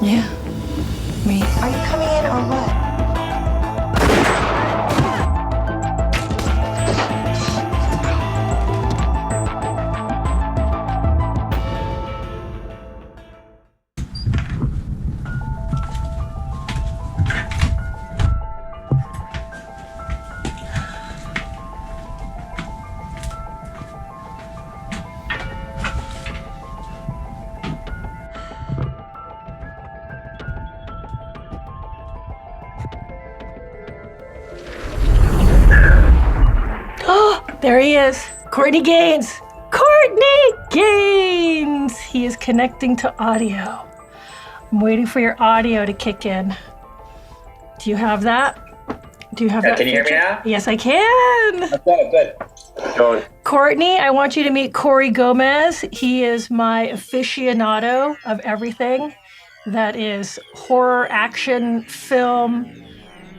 Yeah. Me. Are you coming in or what? There he is, Courtney Gaines. Courtney Gaines! He is connecting to audio. I'm waiting for your audio to kick in. Do you have that? Do you have that? Can you hear me feature? now? Yes, I can. Okay, good. Going. Courtney, I want you to meet Corey Gomez. He is my aficionado of everything that is horror, action, film,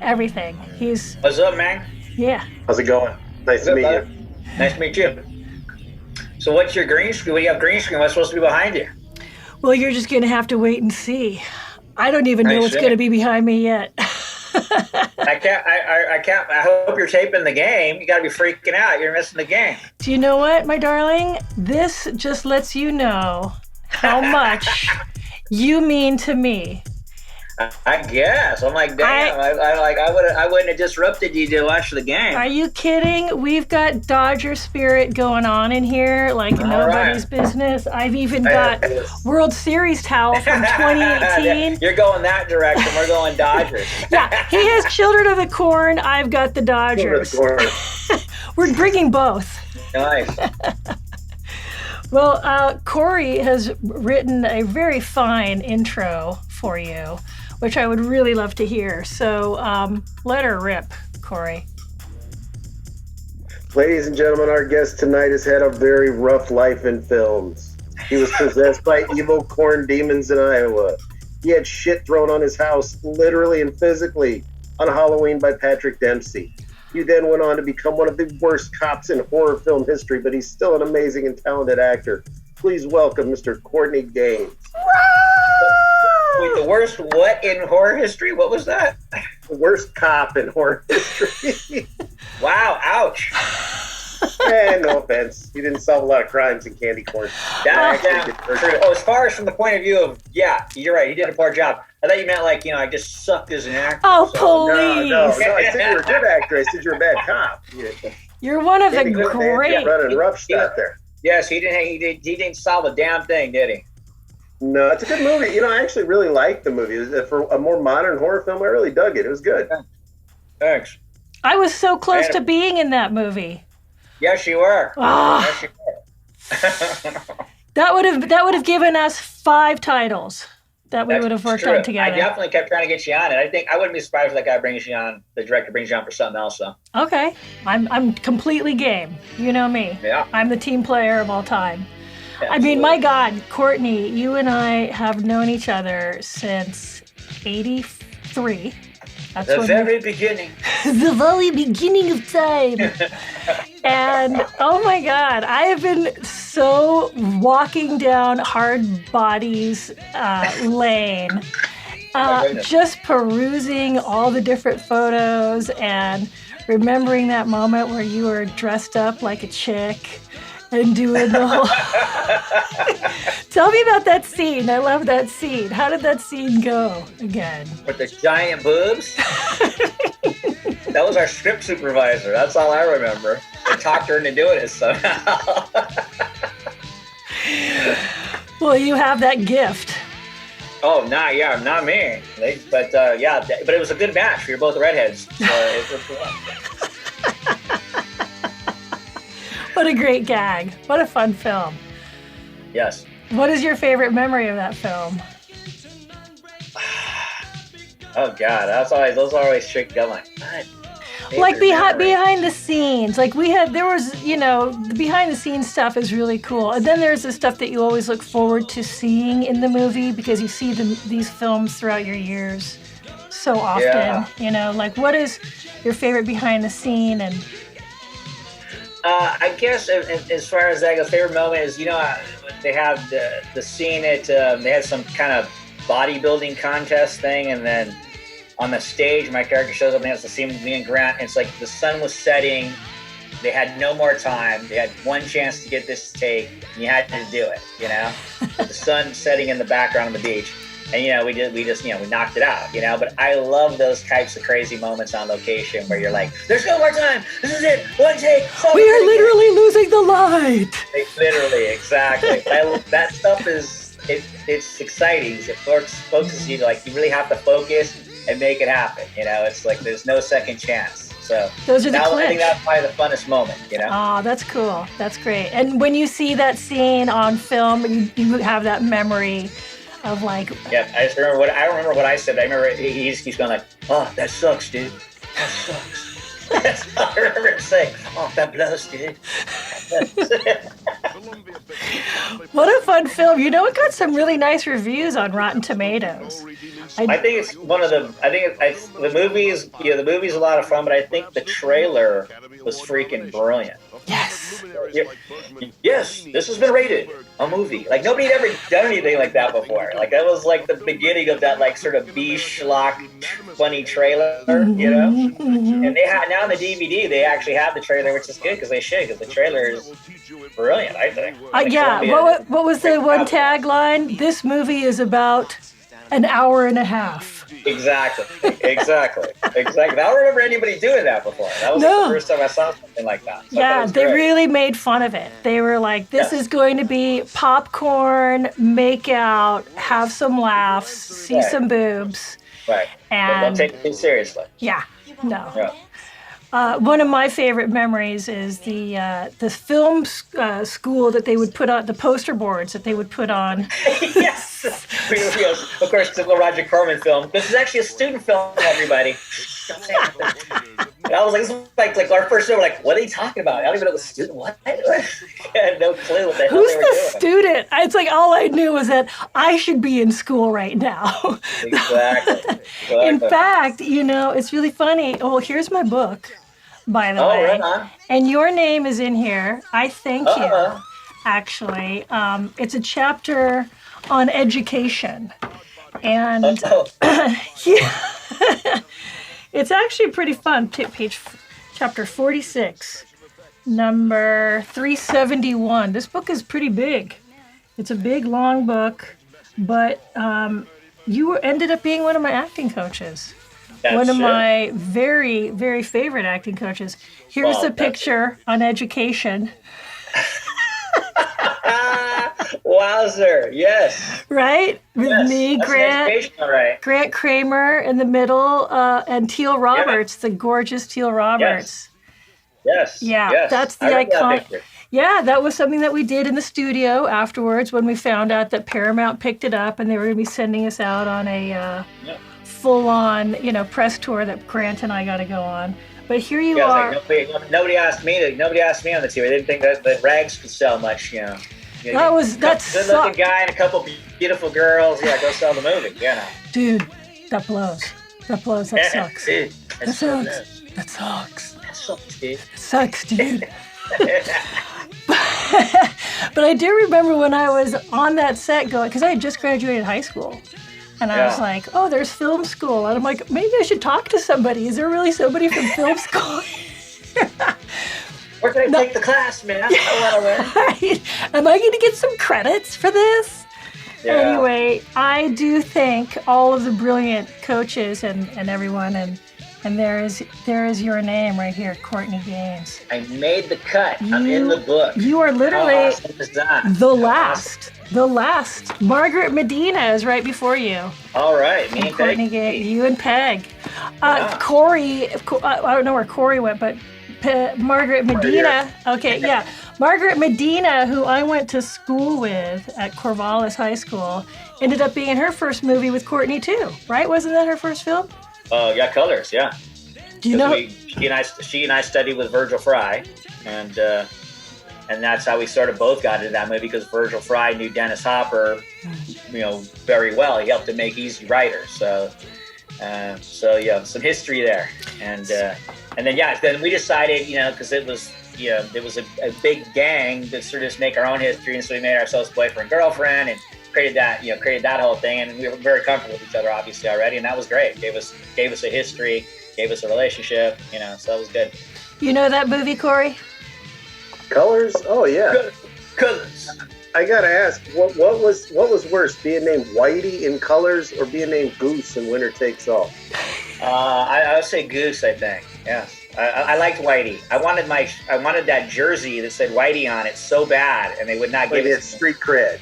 everything. What's up, man? Yeah. How's it going? Nice to meet you. Nice to meet you. So what's your green screen? What do you have green screen? What's supposed to be behind you? Well, you're just going to have to wait and see. I don't even know what's going to be behind me yet. I can't. I hope you're taping the game. You got to be freaking out. You're missing the game. Do you know what, my darling? This just lets you know how much you mean to me. I guess. I'm like, damn. I wouldn't have disrupted you to watch the game. Are you kidding? We've got Dodger spirit going on in here, like nobody's business. I've even got World Series towel from 2018. You're going that direction. We're going Dodgers. Yeah, he has Children of the Corn. I've got the Dodgers. We're bringing both. Nice. Well, Corey has written a very fine intro for you, which I would really love to hear. So let her rip, Corey. Ladies and gentlemen, our guest tonight has had a very rough life in films. He was possessed by evil corn demons in Iowa. He had shit thrown on his house, literally and physically, on Halloween by Patrick Dempsey. He then went on to become one of the worst cops in horror film history, but he's still an amazing and talented actor. Please welcome Mr. Courtney Gaines. Wait, the worst what in horror history? What was that? The worst cop in horror history. Wow, ouch. No offense. He didn't solve a lot of crimes in candy corn. True. Oh, as far as from the point of view of, yeah, you're right, he did a poor job. I thought you meant like, I just sucked as an actor. Oh, so. please. No, I said you were a good actor. I said you're a bad cop. You're one of the great. Running roughshod there. Yes, he didn't solve a damn thing, did he? No, it's a good movie. I actually really liked the movie. For a more modern horror film, I really dug it. It was good. Thanks. I was so close to being in that movie. Yes, you were. Yes, you were. That would have given us 5 titles that we would have worked on together. I definitely kept trying to get you on it. I wouldn't be surprised if that guy brings you on, the director brings you on for something else, though. Okay. I'm completely game. You know me. Yeah. I'm the team player of all time. Absolutely. I mean, my God, Courtney, you and I have known each other since 83. That's the very beginning. The very beginning of time. And oh my God, I have been so walking down Hardbodies lane, just perusing all the different photos and remembering that moment where you were dressed up like a chick and doing the whole... Tell me about that scene. I love that scene. How did that scene go again? With the giant boobs? That was our script supervisor. That's all I remember. They talked her into doing it somehow. Well, you have that gift. Oh, not me. But it was a good match. You're both redheads. So it was fun. What a great gag. What a fun film. Yes. What is your favorite memory of that film? Oh God, those are always tricky. I'm like behind the scenes. Like there was, the behind the scenes stuff is really cool. And then there's the stuff that you always look forward to seeing in the movie because you see these films throughout your years so often. Yeah. Like what is your favorite behind the scene and I guess as far as that goes, favorite moment is, they have the scene at, they had some kind of bodybuilding contest thing, and then on the stage, my character shows up and has the scene with me and Grant. And it's like the sun was setting. They had no more time. They had one chance to get this take, and you had to do it, you know? With the sun setting in the background on the beach. And, you know, we just, you know, we knocked it out, you know? But I love those types of crazy moments on location where you're like, there's no more time. This is it. One take. We are literally losing the light. Literally, exactly. That stuff is, it's exciting. It focuses you, like, you really have to focus and make it happen, you know? It's like there's no second chance. So those are the clips. I think that's probably the funnest moment, you know? Oh, that's cool. That's great. And when you see that scene on film, you have that memory of like... Yeah, I don't remember what I said. I remember he just keeps going like, oh, that sucks, dude. That sucks. That's all I remember him saying. Oh, that blows, dude. What a fun film. You know, it got some really nice reviews on Rotten Tomatoes. I think it's one of the. The movie is, you know, the movie's a lot of fun, but I think the trailer was freaking brilliant. Yes. Yes, this has been rated a movie. Like nobody had ever done anything like that before. Like that was like the beginning of that like sort of B schlock funny trailer, you know. Mm-hmm. And they have now on the DVD they actually have the trailer, which is good because the trailer is brilliant. I think. Yeah. What was the one tagline? This movie is about an hour and a half. Exactly. I don't remember anybody doing that before. That was the first time I saw something like that. So yeah, they really made fun of it. They were like, this is going to be popcorn, make out, have some laughs, see some boobs. Right. And don't take it too seriously. Yeah, no. Yeah. One of my favorite memories is the film school that they would put on, the poster boards that they would put on. Yes. Of course, typical Roger Corman film. This is actually a student film, everybody. And I was like, this is like our first show. We're like, what are they talking about? I don't even know the student. What? I had no clue what the hell they were doing. Who's the student? It's like all I knew was that I should be in school right now. Exactly. In fact, you know, it's really funny. Oh, here's my book, by the way. Right on. And your name is in here. I thank you, actually. It's a chapter on education. And yeah, it's actually pretty fun. Chapter 46, number 371. This book is pretty big. It's a big, long book, but you ended up being one of my acting coaches. One of my very, very favorite acting coaches. Here's the picture on education. Wowzer, yes. Right? With me, Grant Kramer in the middle, and Teal Roberts, the gorgeous Teal Roberts. Yes. Yeah, that's the icon. Yeah, that was something that we did in the studio afterwards when we found out that Paramount picked it up and they were going to be sending us out on a full-on, you know, press tour that Grant and I got to go on. But here you are. Like, nobody asked me on the tour. They didn't think that rags could sell much, you know. That's good-looking guy and a couple beautiful girls. Yeah, go sell the movie. Yeah, dude, that blows. That sucks. Dude, that sucks. That sucks. That sucks, dude. It sucks, dude. But I do remember when I was on that set going, because I had just graduated high school. And I was like, oh, there's film school. And I'm like, maybe I should talk to somebody. Is there really somebody from film school? Where can I take the class, man? I want to learn. Right. Am I going to get some credits for this? Yeah. Anyway, I do thank all of the brilliant coaches and everyone. And there is your name right here, Courtney Gaines. I made the cut. I'm in the book. You are literally the last. Margaret Medina is right before you. All right, me and Courtney Gaines, you and Peg. Corey, I don't know where Corey went, but Margaret Medina. Okay, yeah. Margaret Medina, who I went to school with at Corvallis High School, ended up being in her first movie with Courtney too, right? Wasn't that her first film? Yeah, Colors, yeah. Do you know? She and I studied with Virgil Fry, and that's how we sort of both got into that movie because Virgil Fry knew Dennis Hopper, you know, very well. He helped him make Easy Rider, so yeah, some history there, and then we decided, you know, because it was a big gang to sort of just make our own history, and so we made ourselves boyfriend girlfriend, and created that whole thing, and we were very comfortable with each other, obviously already, and that was great. Gave us a history, gave us a relationship, so that was good. You know that movie, Corey? Colors? Oh yeah. Colors. I gotta ask, what was worse, being named Whitey in Colors or being named Goose in Winter Takes Off? I would say Goose. I think. Yeah. I liked Whitey. I wanted that jersey that said Whitey on it so bad, and they would not give it. Street cred.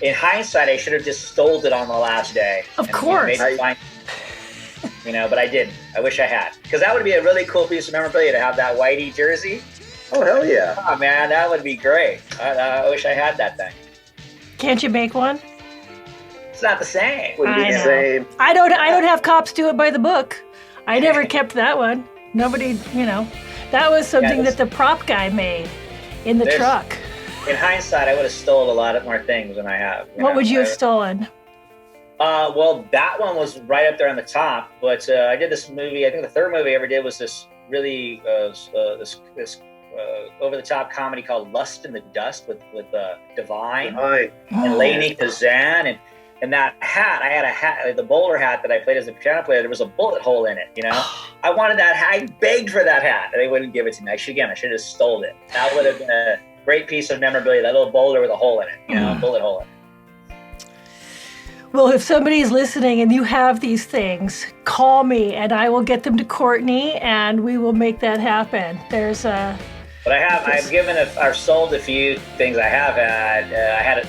In hindsight, I should have just stole it on the last day. Of course. But I didn't. I wish I had, because that would be a really cool piece of memorabilia to have that Whitey jersey. Oh hell yeah! Oh man, that would be great. I wish I had that thing. Can't you make one? It's not the same. Wouldn't be the same. I don't have cops do it by the book. I never kept that one. Nobody, that was something that the prop guy made in the truck. In hindsight, I would have stolen a lot more things than I have. What would you have stolen? Well, that one was right up there on the top. But I did this movie. I think the third movie I ever did was this really this over-the-top comedy called Lust in the Dust with Divine and Lainey Kazan, and that hat. I had a hat, the bowler hat that I played as a piano player. There was a bullet hole in it. I wanted that hat. I begged for that hat, and they wouldn't give it to me. I should have stolen it. That would have been a great piece of memorabilia. That little boulder with a hole in it. A bullet hole in it. Well, if somebody's listening and you have these things, call me and I will get them to Courtney and we will make that happen. There's a. But I've sold a few things I have had.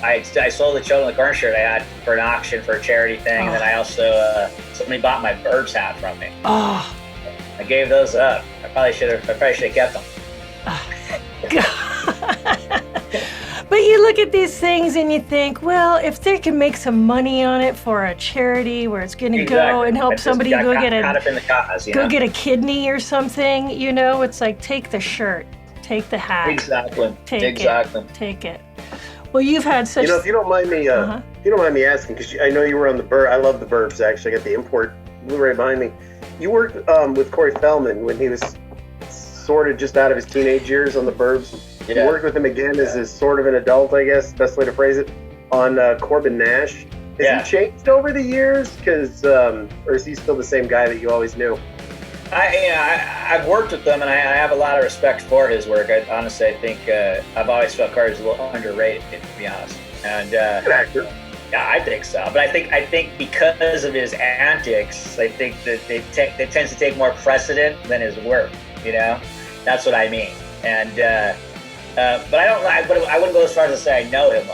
I sold the Children of the Corn shirt I had for an auction for a charity thing, and then I also somebody bought my Burbs hat from me. Oh. I gave those up. I probably should have kept them. God. But you look at these things and you think, well, if they can make some money on it for a charity where it's going to go and help somebody go get a kidney or something, it's like, take the shirt, take the hat. Exactly. Take it. Well, you've had such. If you don't mind me, if you don't mind me asking, because I know you were on the Burbs. I love the Burbs. Actually, I got the import Blu-ray behind me. You worked with Corey Feldman when he was sort of just out of his teenage years on the Burbs. You worked with him again as sort of an adult, I guess, best way to phrase it, on Corbin Nash. Has he changed over the years? Or is he still the same guy that you always knew? I've worked with him, and I have a lot of respect for his work. I think I've always felt Corey's a little underrated, to be honest. And good actor. Yeah, I think so. But I think because of his antics, I think that it tends to take more precedent than his work. That's what I mean. And but I wouldn't go as far as to say I know him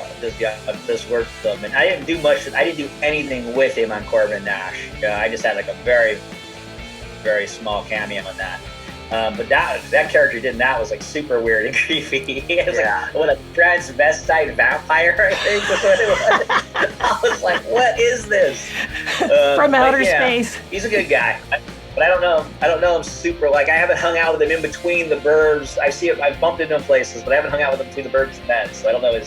this work with him. And I didn't do much. I didn't do anything with him on Corbin Nash. I just had like a very, very small cameo in that. But that character did that was like super weird and creepy. He was like a transvestite vampire, I think was what it was. I was like, what is this? From outer space. He's a good guy. But I don't know him super. Like, I haven't hung out with him in between the Burbs. I've bumped into him places, but I haven't hung out with him between the Burbs and then. So I don't know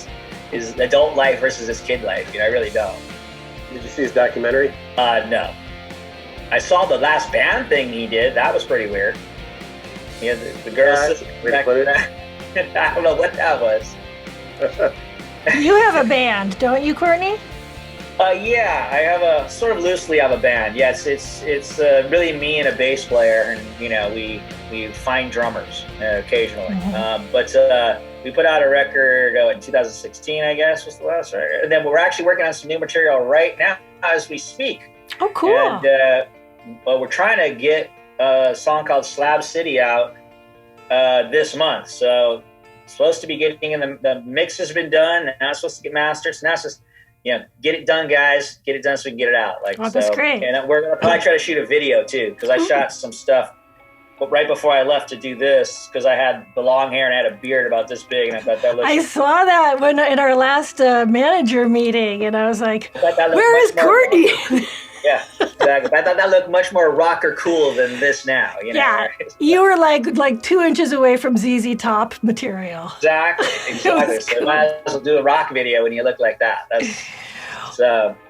his adult life versus his kid life. I really don't. Did you see his documentary? No. I saw the last band thing he did. That was pretty weird. The girls. I don't know what that was. You have a band, don't you, Courtney? Yeah, I have a sort of loosely have a band. Yes, it's really me and a bass player, and we find drummers occasionally. But we put out a record in 2016, I guess was the last record, and then we're actually working on some new material right now as we speak. Oh, cool! And we're trying to get a song called Slab City out this month. So it's supposed to be getting in the mix has been done. Now it's supposed to get mastered. So now it's just get it done, guys. Get it done so we can get it out. That's great. And we're gonna probably try to shoot a video too, because I shot some stuff right before I left to do this, because I had the long hair and I had a beard about this big, and I thought that looked. I saw that in our last manager meeting, and I was like, "Where is Courtney?" Yeah, exactly. I thought that looked much more rocker cool than this now. Yeah, you were like 2 inches away from ZZ Top material. Exactly. So you might as well do a rock video when you look like that.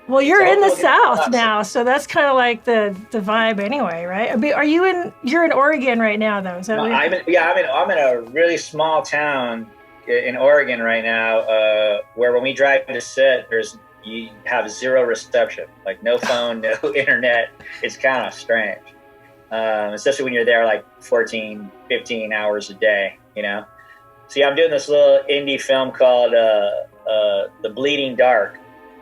Well, you're in the South now, so that's kind of like the vibe anyway, right? I mean, you're in Oregon right now, though? Is that what I'm in a really small town in Oregon right now, where when we drive to sit, there's you have zero reception, like no phone, no internet. It's kind of strange, especially when you're there like 14, 15 hours a day, you know? See, I'm doing this little indie film called The Bleeding Dark,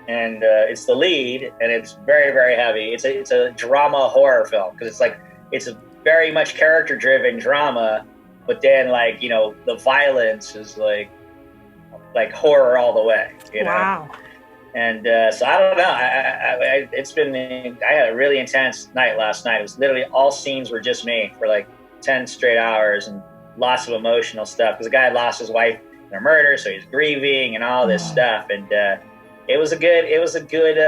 and it's the lead, and it's very, very heavy. It's a drama horror film, because it's a very much character-driven drama, but then, like, you know, the violence is like horror all the way, you know? Wow. And so I don't know. I had a really intense night last night. It was literally all scenes were just me for like 10 straight hours, and lots of emotional stuff, because the guy had lost his wife in a murder, so he's grieving and all this stuff. And it was a good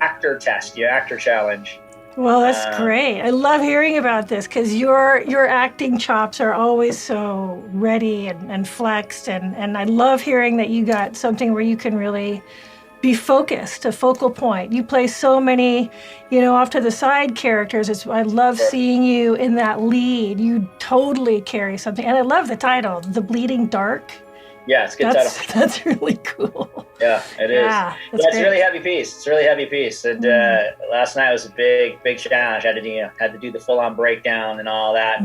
actor test, actor challenge. Well, that's great. I love hearing about this, because your acting chops are always so ready and flexed, and I love hearing that you got something where you can really be focused, a focal point. You play so many, off to the side characters. I love seeing you in that lead. You totally carry something. And I love the title, The Bleeding Dark. Yeah, it's a good title. That's really cool. Yeah, it is. Yeah, it's a really heavy piece. It's a really heavy piece. And last night was a big, big challenge. I had to do the full-on breakdown and all that.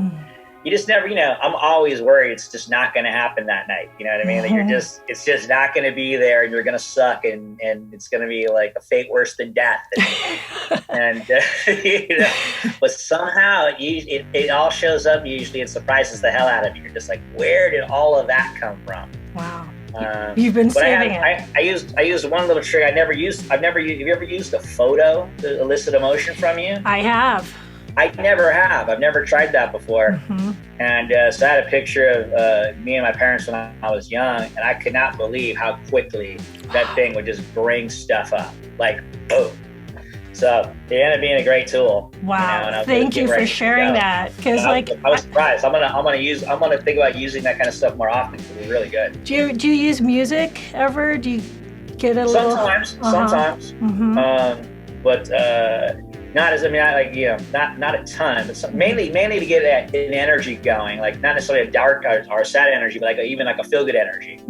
You just never, I'm always worried it's just not going to happen that night. You know what I mean? That it's just not going to be there, and you're going to suck, and it's going to be like a fate worse than death. And but somehow it all shows up usually and surprises the hell out of you. You're just like, where did all of that come from? Wow. You've been saving it. I used one little trick Have you ever used a photo to elicit emotion from you? I have. I never have. I've never tried that before. And so I had a picture of me and my parents when I was young, and I could not believe how quickly that thing would just bring stuff up. Like, boom. So it ended up being a great tool. Wow. Thank you for sharing that. Because I was surprised. I'm gonna think about using that kind of stuff more often, because it's really good. Do you use music ever? Do you get a little? Sometimes. But not as not a ton, but mainly to get an energy going, like not necessarily a dark or sad energy, but even a feel good energy.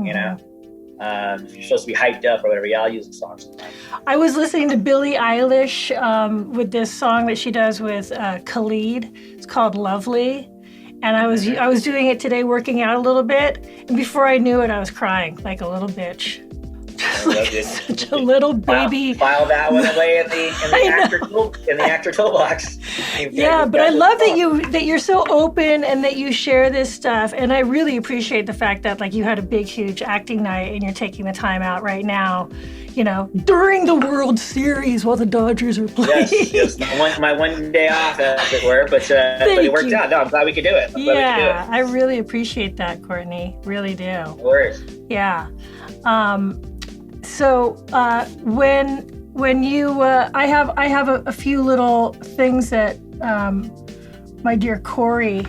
If you're supposed to be hyped up or whatever, I'll use the song sometimes. I was listening to Billie Eilish with this song that she does with Khalid. It's called Lovely. And I was doing it today, working out a little bit. And before I knew it, I was crying like a little bitch. Such a little baby. File that one away in the actor toolbox. Yeah, but I love that you're so open and that you share this stuff. And I really appreciate the fact that you had a big, huge acting night, and you're taking the time out right now, during the World Series while the Dodgers are playing. Yes, my one day off, as it were, but it worked out. No, I'm glad we could do it. Yeah, I really appreciate that, Courtney. Really do. No worries. Yeah. So when you, I have a few little things that my dear Corey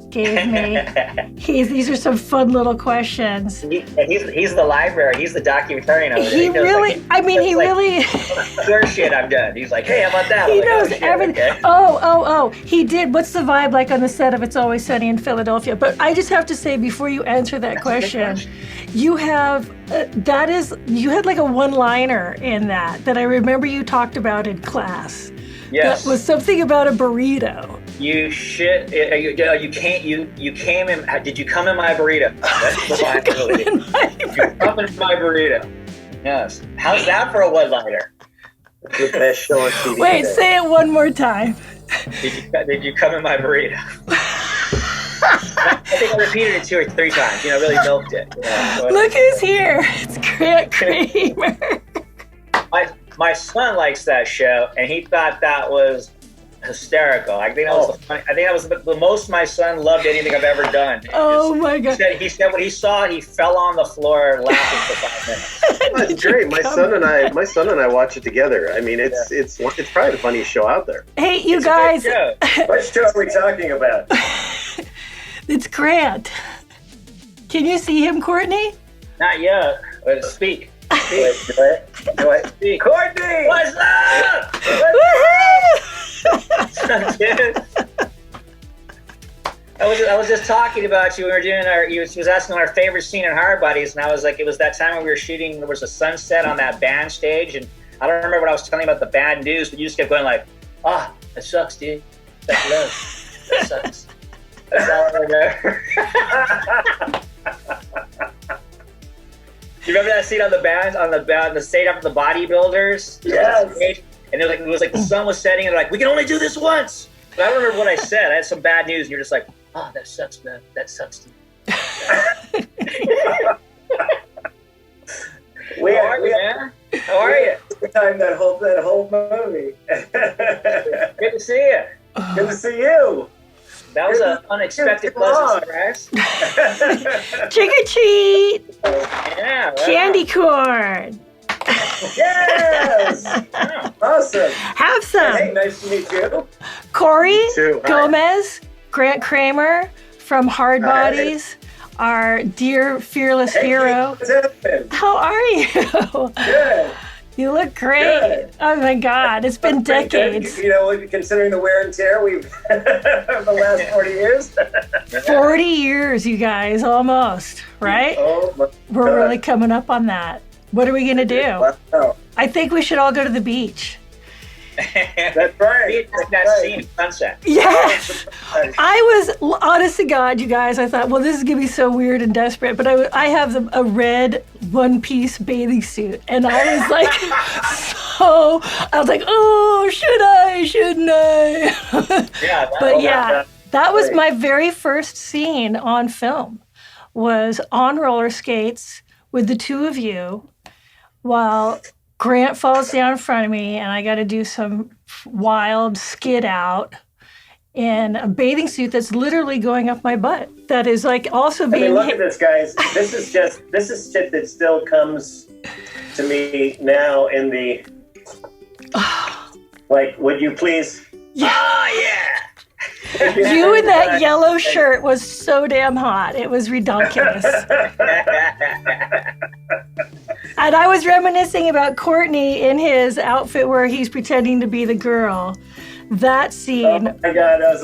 gave me. These are some fun little questions. He's the library. He's the documentarian over there. He really. Sure shit I've done. He's like, hey, how about that? He knows everything. Okay. Oh, he did. What's the vibe like on the set of It's Always Sunny in Philadelphia? But I just have to say, before you answer that question, you have you had a one-liner in that I remember you talked about in class. Yes. That was something about a burrito. You shit. You came in. Did you come in my burrito? That's the line. You come in my burrito. Yes. How's that for a one-liner? The best show on TV. Wait, today. Say it one more time. Did you come in my burrito? I think I repeated it 2 or 3 times. Really milked it. Look who's here. It's Grant Kramer. My son likes that show, and he thought that was hysterical. I think that was the most my son loved anything I've ever done. Oh my God! He said when he saw it, he fell on the floor laughing for 5 minutes. That's great. My son and I watch it together. I mean, it's probably the funniest show out there. Hey, you guys! What show are we talking about? It's Grant. Can you see him, Courtney? Not yet. But speak. Do it. Speak. Courtney! What's up? Woohoo! I was just talking about you. We were doing he was asking our favorite scene in Hardbodies, and I was like, it was that time when we were shooting. There was a sunset on that band stage, and I don't remember what I was telling you about the bad news, but you just kept going like, that sucks, dude. That's love. That sucks. That's all I remember. You remember that scene on the stage after the bodybuilders? Yes. And it was like the sun was setting, and they're like, we can only do this once. But I don't remember what I said. I had some bad news, and you're just like, that sucks, man. That sucks, dude. How are you, man? How are you? Time that whole movie. Good to see you. Good to see you. That was an unexpected pleasant surprise. Trick or treat! Yeah. Right. Candy corn! Yes! Awesome. Have some. Hey, nice to meet you. Corey too. Hi. Gomez, Grant Kramer from Hardbodies, our dear fearless hero. What's happening? How are you? Good. You look great. Good. Oh my God, it's been decades. You know, considering the wear and tear we've the last 40 years. 40 years, you guys, almost, right? Oh my We're God. really coming up on that. What are we going to do? Wow. I think we should all go to the beach. That's right. That scene, sunset. Yes. I was, honest to God, you guys, I thought, well, this is going to be so weird and desperate, but I have a red one-piece bathing suit, and I was like, oh, shouldn't I? Yeah. But yeah, that was my very first scene on film, was on roller skates with the two of you while Grant falls down in front of me, and I got to do some wild skid out in a bathing suit that's literally going up my butt. That is like also being. look at this, guys. This is shit that still comes to me now in the. Like, would you please? Yeah. Oh, yeah. You in that yellow shirt was so damn hot. It was ridiculous. And I was reminiscing about Courtney in his outfit where he's pretending to be the girl. That scene. Oh my God, that was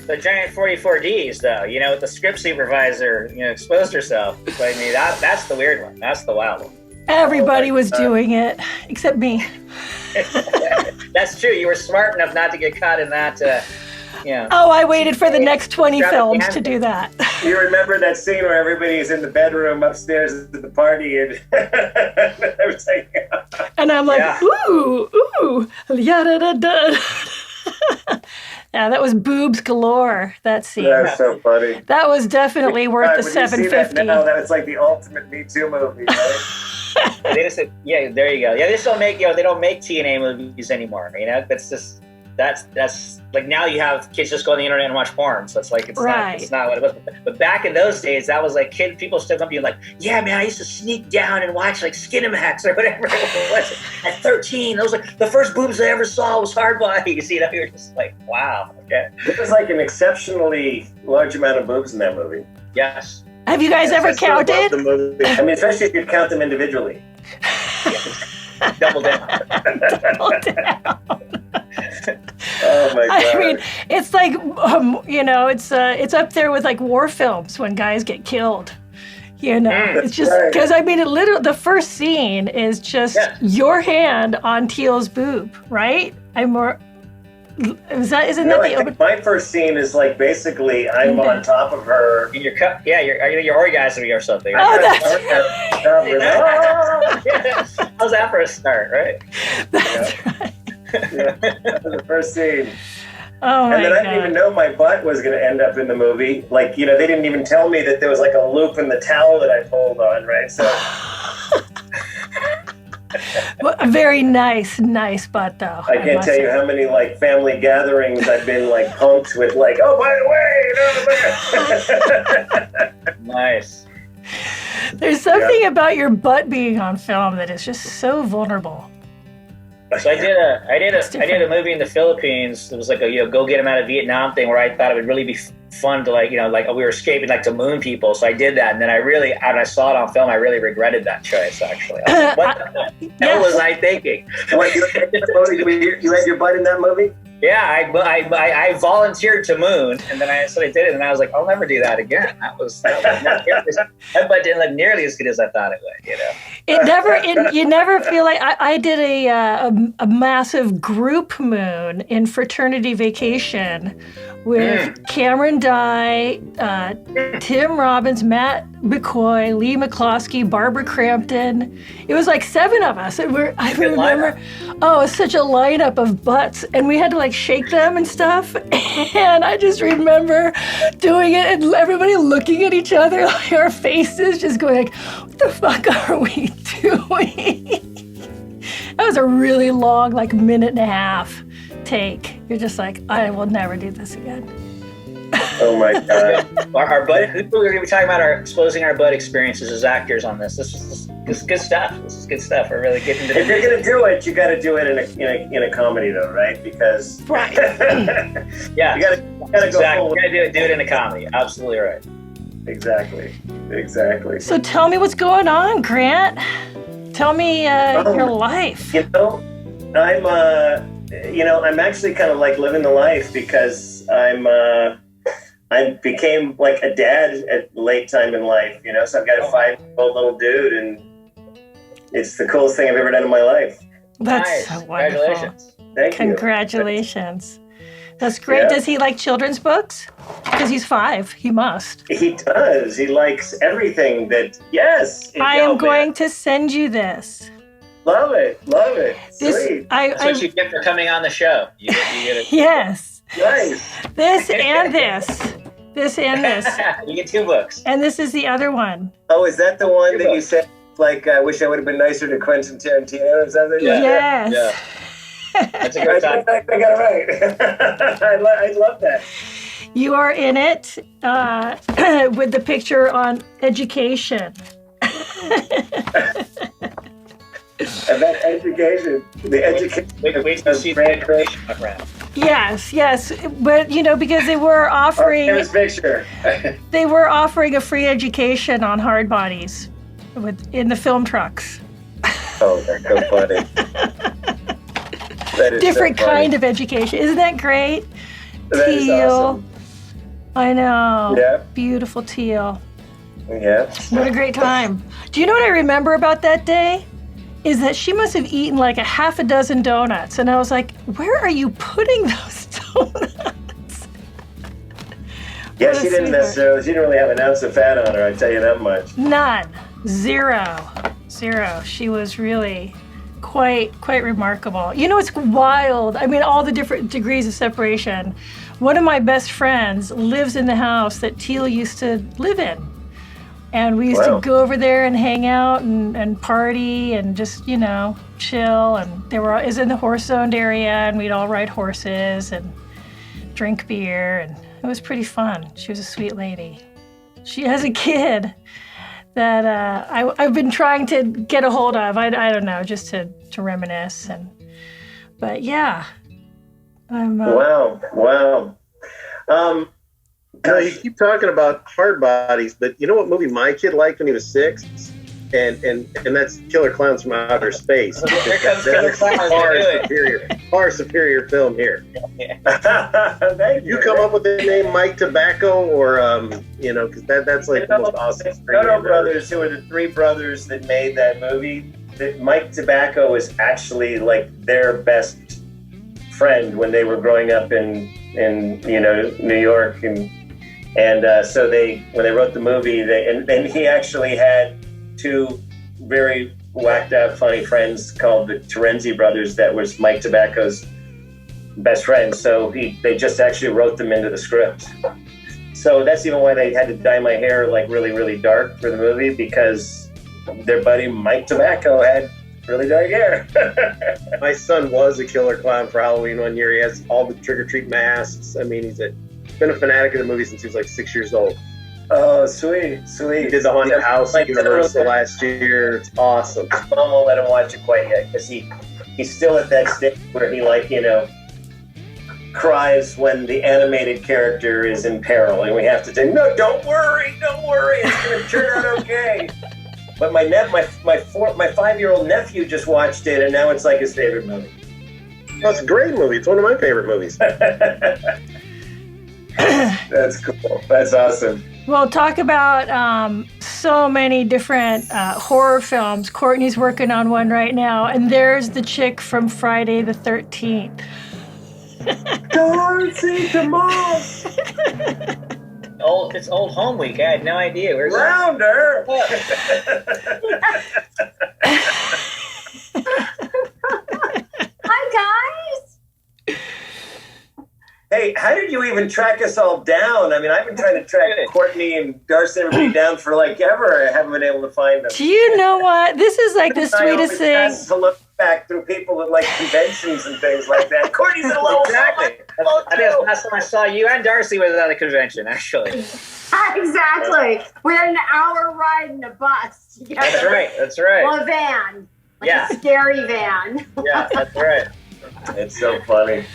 the giant 44Ds, though, with the script supervisor, exposed herself. So, I mean, that's the weird one. That's the wild one. Everybody was doing it, except me. That's true. You were smart enough not to get caught in that. Oh, I waited for the next 20 films to do that. You remember that scene where everybody's in the bedroom upstairs at the party and everything. And I'm like, ooh, yada da da. Yeah, that was boobs galore, that scene. That's so funny. That was definitely worth the $7.50. That's like the ultimate Me Too movie, right? They just said, yeah, there you go. Yeah, they just don't make, they don't make TNA movies anymore. That's just, that's like now you have kids just go on the internet and watch porn. So it's like, it's not what it was. But back in those days, that was like people still come to you like, yeah, man, I used to sneak down and watch like Skinemax or whatever it was at 13. That was like the first boobs I ever saw was Hardbodies. You're just like, wow, okay. There was like an exceptionally large amount of boobs in that movie. Yes. Have you guys ever counted? I mean, especially if you count them individually. Double down. Double down. Oh my God. I mean, it's like, it's up there with like war films when guys get killed. It's just because I mean, the first scene is just your hand on Teal's boob, right? Isn't that the open? My first scene is like basally I'm on top of her. In your cup, you're orgasming or something. Oh, that's How's that for a start, right? That's right. Yeah, that was the first scene. Oh my And then God. I didn't even know my butt was going to end up in the movie. Like, they didn't even tell me that there was like a loop in the towel that I pulled on, right? So. Well, a very nice butt, though. I can't tell you how many like family gatherings I've been like punked with, like, oh, by the way, Nice. There's something about your butt being on film that is just so vulnerable. So I did a movie in the Philippines. It was like a go get him out of Vietnam thing where I thought it would really be fun to like we were escaping like to moon people. So I did that, and then when I saw it on film, I really regretted that choice. Actually, what the hell was I thinking? What, you had your butt in that movie? Yeah, I volunteered to moon, and then I did it, and I was like, I'll never do that again. That but didn't look nearly as good as I thought it would. You know, you never feel like I did a massive group moon in fraternity vacation with Cameron Dye, Tim Robbins, Matt McCoy, Lee McCloskey, Barbara Crampton. It was like 7 of us. And I remember, it was such a lineup of butts, and we had to like shake them and stuff. And I just remember doing it and everybody looking at each other, like our faces just going like, what the fuck are we doing? That was a really long, like minute and a half take. You're just like, I will never do this again. Oh my God. our butt, we're going to be talking about exposing our butt experiences as actors on this. This is good stuff. This is good stuff. We're really getting to If you're going to do it, you got to do it in a comedy though, right? Because right. Yeah. You got to exactly. You got to do it in a comedy. Absolutely right. Exactly. So tell me what's going on, Grant. Tell me your life. You know, I'm actually kind of like living the life because I became like a dad at late time in life, you know, so I've got a 5-year-old little dude, and it's the coolest thing I've ever done in my life. That's nice. so wonderful. Congratulations. Thank you. Congratulations. That's great. Yeah. Does he like children's books? Because he's 5. He must. He does. He likes everything that, yes. I am going to send you this. Love it. Sweet. That's what you get for coming on the show. You get it. Yes. Nice. This and this. This and this. You get 2 books. And this is the other one. Oh, is that the one that you said, like, I wish I would have been nicer to Quentin Tarantino or something? Yeah. Yes. Yeah. That's a good time. I got it right. I love that. You are in it with the picture on education. About education. The education. Wait to see the education around. Yes. But, you know, because they were offering... Here's a picture. They were offering a free education on Hardbodies in the film trucks. Oh, that's so funny. That is different so funny. kind of education. Isn't that great? That is teal. awesome. I know. Yeah. Beautiful teal. Yeah. What a great time. Do you know what I remember about that day? Is that she must have eaten like a half a dozen donuts. And I was like, where are you putting those donuts? Yeah, she didn't really have an ounce of fat on her, I tell you that much. None. Zero. She was really quite remarkable. You know, it's wild. I mean, all the different degrees of separation. One of my best friends lives in the house that Teal used to live in. And we used to go over there and hang out and party and just, you know, chill. And it was in the horse-owned area, and we'd all ride horses and drink beer. And it was pretty fun. She was a sweet lady. She has a kid that I've been trying to get a hold of. I don't know, just to reminisce. But yeah. Wow. You know, you keep talking about Hardbodies, but you know what movie my kid liked when he was 6? And that's Killer Clowns from Outer Space. Here comes Killer Clowns. Far superior film here. You come up with the name Mike Tobacco, or you know, because that's like the most awesome. Dodo Brothers, who are the 3 brothers that made that movie. Mike Tobacco was actually like their best friend when they were growing up in you know, New York, and so when they wrote the movie, and he actually had 2 very whacked out funny friends called the Terenzi brothers that was Mike Tobacco's best friends. So they just actually wrote them into the script. So that's even why they had to dye my hair like really, really dark for the movie, because their buddy Mike Tobacco had really dark hair. My son was a killer clown for Halloween one year. He has all the trick-or-treat masks. I mean, he's been a fanatic of the movie since he was like 6 years old. Oh, sweet. He did the haunted house at Universal last year. It's awesome. Mom won't let him watch it quite yet because he's still at that stage where he, like, you know, cries when the animated character is in peril, and we have to say, no, don't worry, it's going to turn out okay. But my 5-year-old nephew just watched it, and now it's like his favorite movie. That's a great movie. It's one of my favorite movies. That's cool. That's awesome. Well, talk about so many different horror films. Courtney's working on one right now, and there's the chick from Friday the 13th. Dorothy DeMoss. It's old home week. I had no idea. Where's Rounder. Hi, guys. Hey, how did you even track us all down? I mean, I've been trying to track Courtney and Darcy and everybody down for like ever. I haven't been able to find them. Do you know what? This is like the sweetest thing. I to look back through people at like conventions and things like that. Courtney's a little Exactly. I think the last time I saw you and Darcy was at a convention, actually. Exactly. We had an hour ride in a bus together. That's right. Well, a van. Like Yeah. a scary van. Yeah, that's right. It's so funny.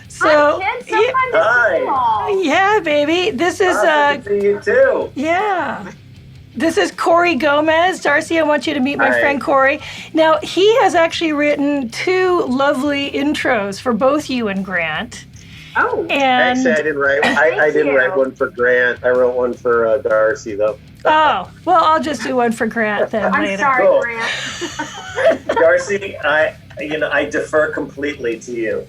So, Hi, kids. So fun to see you all. yeah, baby. This is Good to see you too. yeah. This is Corey Gomez. Darcy, I want you to meet my Hi. friend Corey. Now, he has actually written 2 lovely intros for both you and Grant. Oh. And Actually, I didn't write. I didn't write one for Grant. I wrote one for Darcy, though. oh, well, I'll just do one for Grant then I'm later. sorry, Cool. Grant. Darcy, I defer completely to you.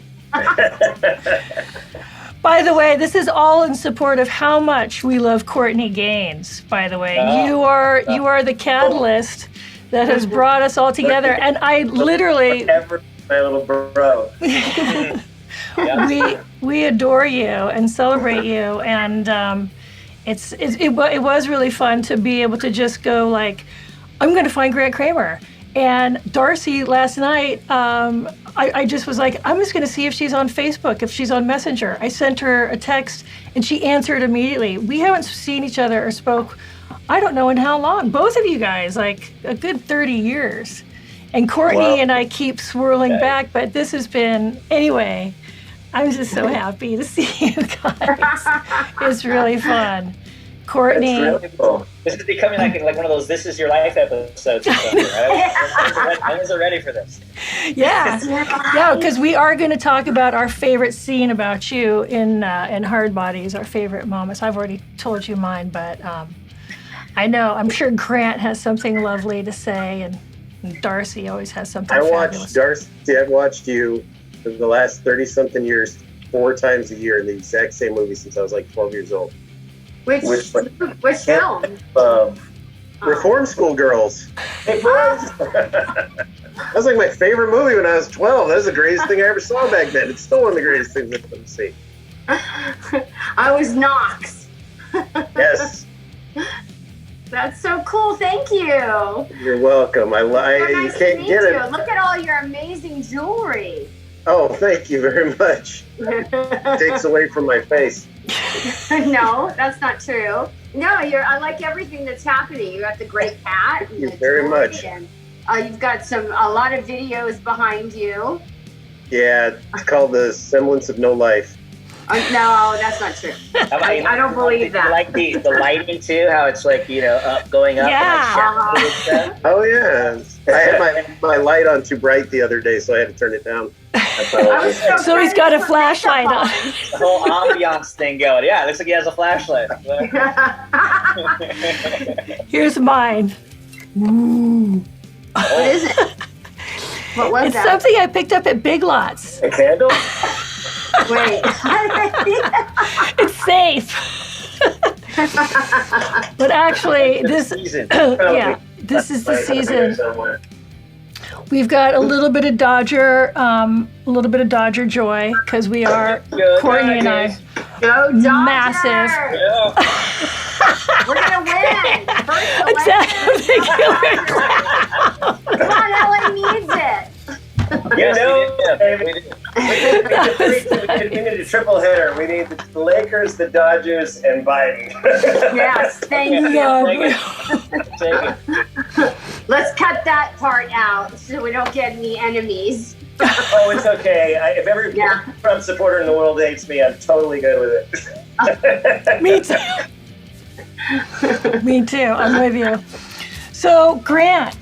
By the way, this is all in support of how much we love Courtney Gaines. By the way, you are the catalyst that has brought us all together, and I literally Ever, my little bro. we adore you and celebrate you, and it was really fun to be able to just go like, I'm going to find Grant Kramer. And Darcy last night, I just was like, I'm just going to see if she's on Facebook, if she's on Messenger. I sent her a text, and she answered immediately. We haven't seen each other or spoke, I don't know in how long. Both of you guys, like a good 30 years. And Courtney and I keep swirling back, but this has been, anyway, I'm just so happy to see you guys. It's really fun. Courtney. That's really cool. This is becoming like one of those "This Is Your Life" episodes or something, right? I was ready for this. Yeah, yeah, because we are going to talk about our favorite scene about you in Hardbodies, our favorite moments. I've already told you mine, but I'm sure Grant has something lovely to say, and Darcy always has something fabulous. I've watched you for the last 30-something years 4 times a year in the exact same movie since I was like 12 years old. Which film? Reform School Girls. Hey, boys. That was like my favorite movie when I was 12. That was the greatest thing I ever saw back then. It's still one of the greatest things I've ever seen. I was Knox. Yes. That's so cool. Thank you. You're welcome. So you nice to can't meet get you. it. Look at all your amazing jewelry. Oh, thank you very much. It takes away from my face. No, that's not true. No, I like everything that's happening. You got the great cat. Thank you very much. And, you've got a lot of videos behind you. Yeah, it's called The Semblance of No Life. No, that's not true. I don't believe that. You like the lighting too? How it's like going up. Yeah. And like shadows. Oh, yeah. I had my light on too bright the other day, so I had to turn it down. So he's got a flashlight on. The whole ambiance thing going. Yeah, it looks like he has a flashlight. Here's mine. Ooh. What is it? What was It's that? something I picked up at Big Lots. A candle? Wait. It's safe. But actually, this this is the season. We've got a little bit of Dodger joy because we are Courtney and I Go Dodgers! massive. Yeah. We're gonna win. First Come on, LA needs it. Yes, We need a triple header. We need the Lakers, the Dodgers, and Biden. Yes, thank you. Take it. Let's cut that part out so we don't get any enemies. Oh, it's okay. If every Trump supporter in the world hates me, I'm totally good with it. Me too. Me too. I'm with you. So, Grant,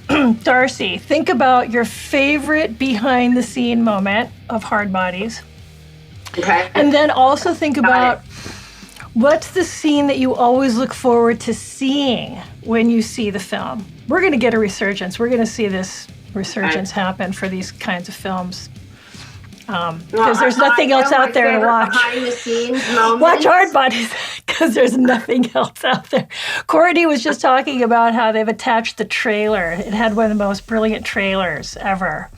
Darcy, think about your favorite behind-the-scene moment of Hardbodies. Okay. And then also think about what's the scene that you always look forward to seeing when you see the film. We're going to get a resurgence. We're going to see this resurgence happen for these kinds of films. Because there's nothing else out there to watch. Behind the scenes moments. Watch Hardbodies because there's nothing else out there. Courtney was just talking about how they've attached the trailer. It had one of the most brilliant trailers ever.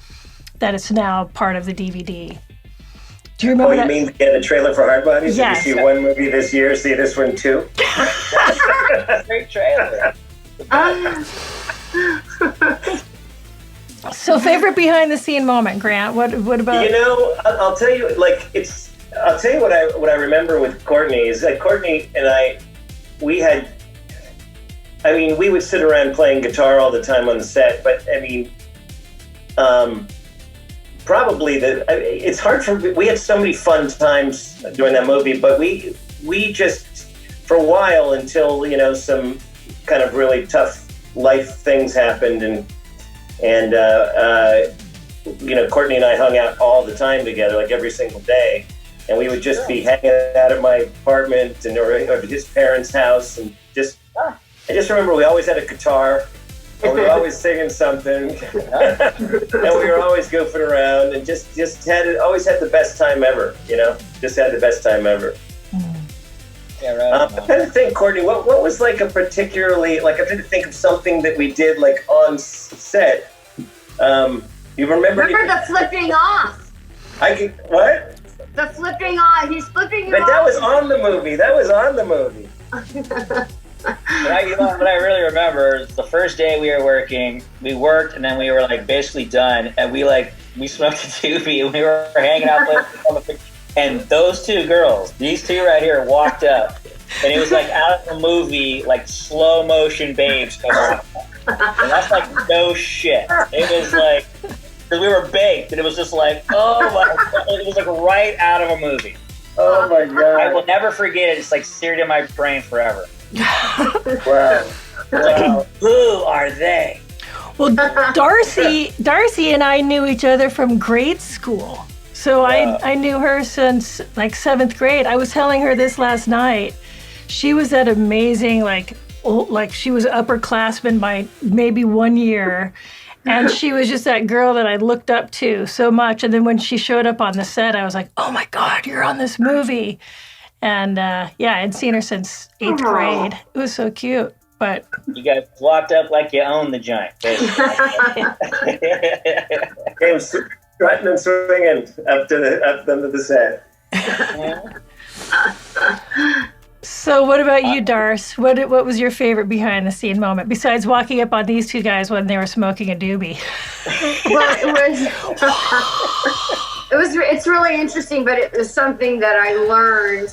That it's now part of the DVD. Do you remember that? You mean the trailer for Hardbodies? Yes. Did you see one movie this year? See this one too? Great trailer. So, favorite behind-the-scene moment, Grant? What about? You know, I'll tell you. I'll tell you what I remember with Courtney is that Courtney and we would sit around playing guitar all the time on the set. But I mean, probably it's hard we had so many fun times during that movie. But we just for a while until some kind of really tough life things happened and Courtney and I hung out all the time together, like every single day, and we would just be hanging out at my apartment or at his parents' house, and I just remember we always had a guitar, and we were always singing something, and we were always goofing around, and always had the best time ever, just had the best time ever. Yeah, right. I'm trying to think, Courtney, what was like a particularly, I'm trying to think of something that we did like on set. You remember the flipping off? What? The flipping off. He's flipping you But off. that was on the movie. What I really remember is the first day we were working, we worked and then we were like basically done, and we smoked a doobie and we were hanging out playing. And those two girls, these two right here, walked up, and it was like out of the movie, like slow motion babes come on. And that's like no shit. It was like, because we were baked, and it was just like, oh my God, it was like right out of a movie. Oh my God. I will never forget it. It's like seared in my brain forever. Wow. Like, who are they? Well, Darcy and I knew each other from grade school. So I knew her since like 7th grade. I was telling her this last night. She was that amazing, she was upperclassman by maybe 1 year. And she was just that girl that I looked up to so much. And then when she showed up on the set, I was like, oh my God, you're on this movie. And I'd seen her since 8th grade. It was so cute. But you guys walked up like you own the joint. Strutting and swinging up under the set. So what about you, Darce? What was your favorite behind-the-scene moment besides walking up on these two guys when they were smoking a doobie? Well, it's really interesting, but it was something that I learned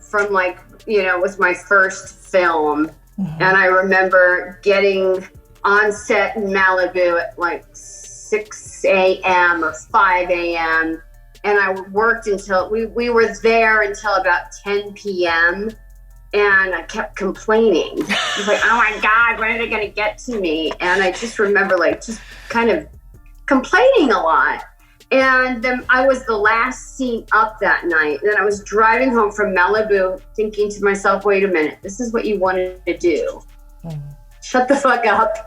from with my first film. Mm-hmm. And I remember getting on set in Malibu at 6 a.m. or 5 a.m. And I worked until we were there until about 10 p.m. And I kept complaining. I was like, oh my God, when are they going to get to me? And I just remember just kind of complaining a lot. And then I was the last scene up that night. And then I was driving home from Malibu thinking to myself, wait a minute, this is what you wanted to do. Shut the fuck up.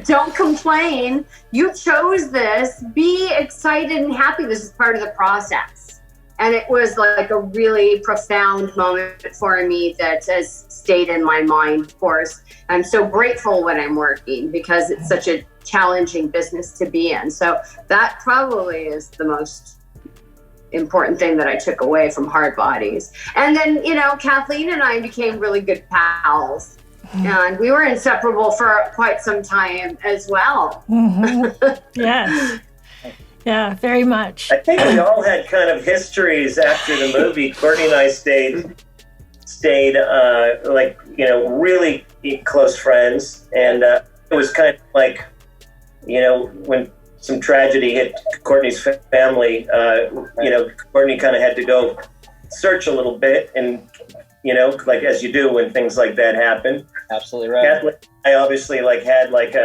Don't complain. You chose this. Be excited and happy. This is part of the process. And it was like a really profound moment for me that has stayed in my mind, of course. I'm so grateful when I'm working because it's such a challenging business to be in. So that probably is the most important thing that I took away from Hardbodies. And then, Kathleen and I became really good pals. And we were inseparable for quite some time as well. Mm-hmm. Yes. Yeah, very much. I think we all had kind of histories after the movie. Courtney and I stayed really close friends. And it was kind of like, when some tragedy hit Courtney's family, Courtney kind of had to go search a little bit and, as you do when things like that happen. Absolutely right. I obviously like had like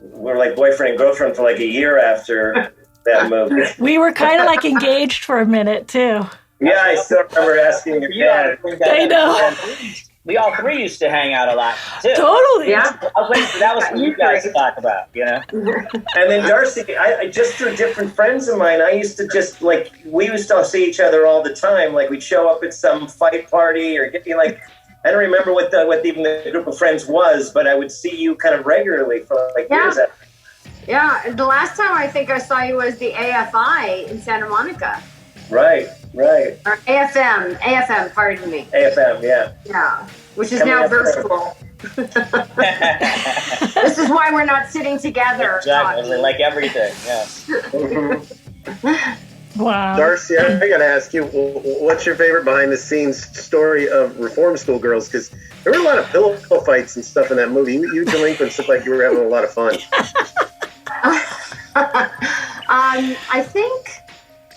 we're like boyfriend and girlfriend for like a year after that movie. We were kind of like engaged for a minute too. Yeah, I still remember asking your dad. I know. We all three used to hang out a lot too. Totally. Yeah. I was waiting for that was what you guys to talk about, you know. And then Darcy, I just through different friends of mine, I used to just like we used to see each other all the time. Like we'd show up at some fight party or get like I don't remember what even the group of friends was, but I would see you kind of regularly for like years. Yeah, the last time I think I saw you was the AFI in Santa Monica. Right. Or AFM, pardon me. AFM, yeah. Yeah, which is now virtual. This is why we're not sitting together. Exactly, like everything, yes. Wow. Darcy, I gotta ask you, what's your favorite behind-the-scenes story of Reform School Girls? Because there were a lot of pillow fights and stuff in that movie. You delinquents looked like you were having a lot of fun.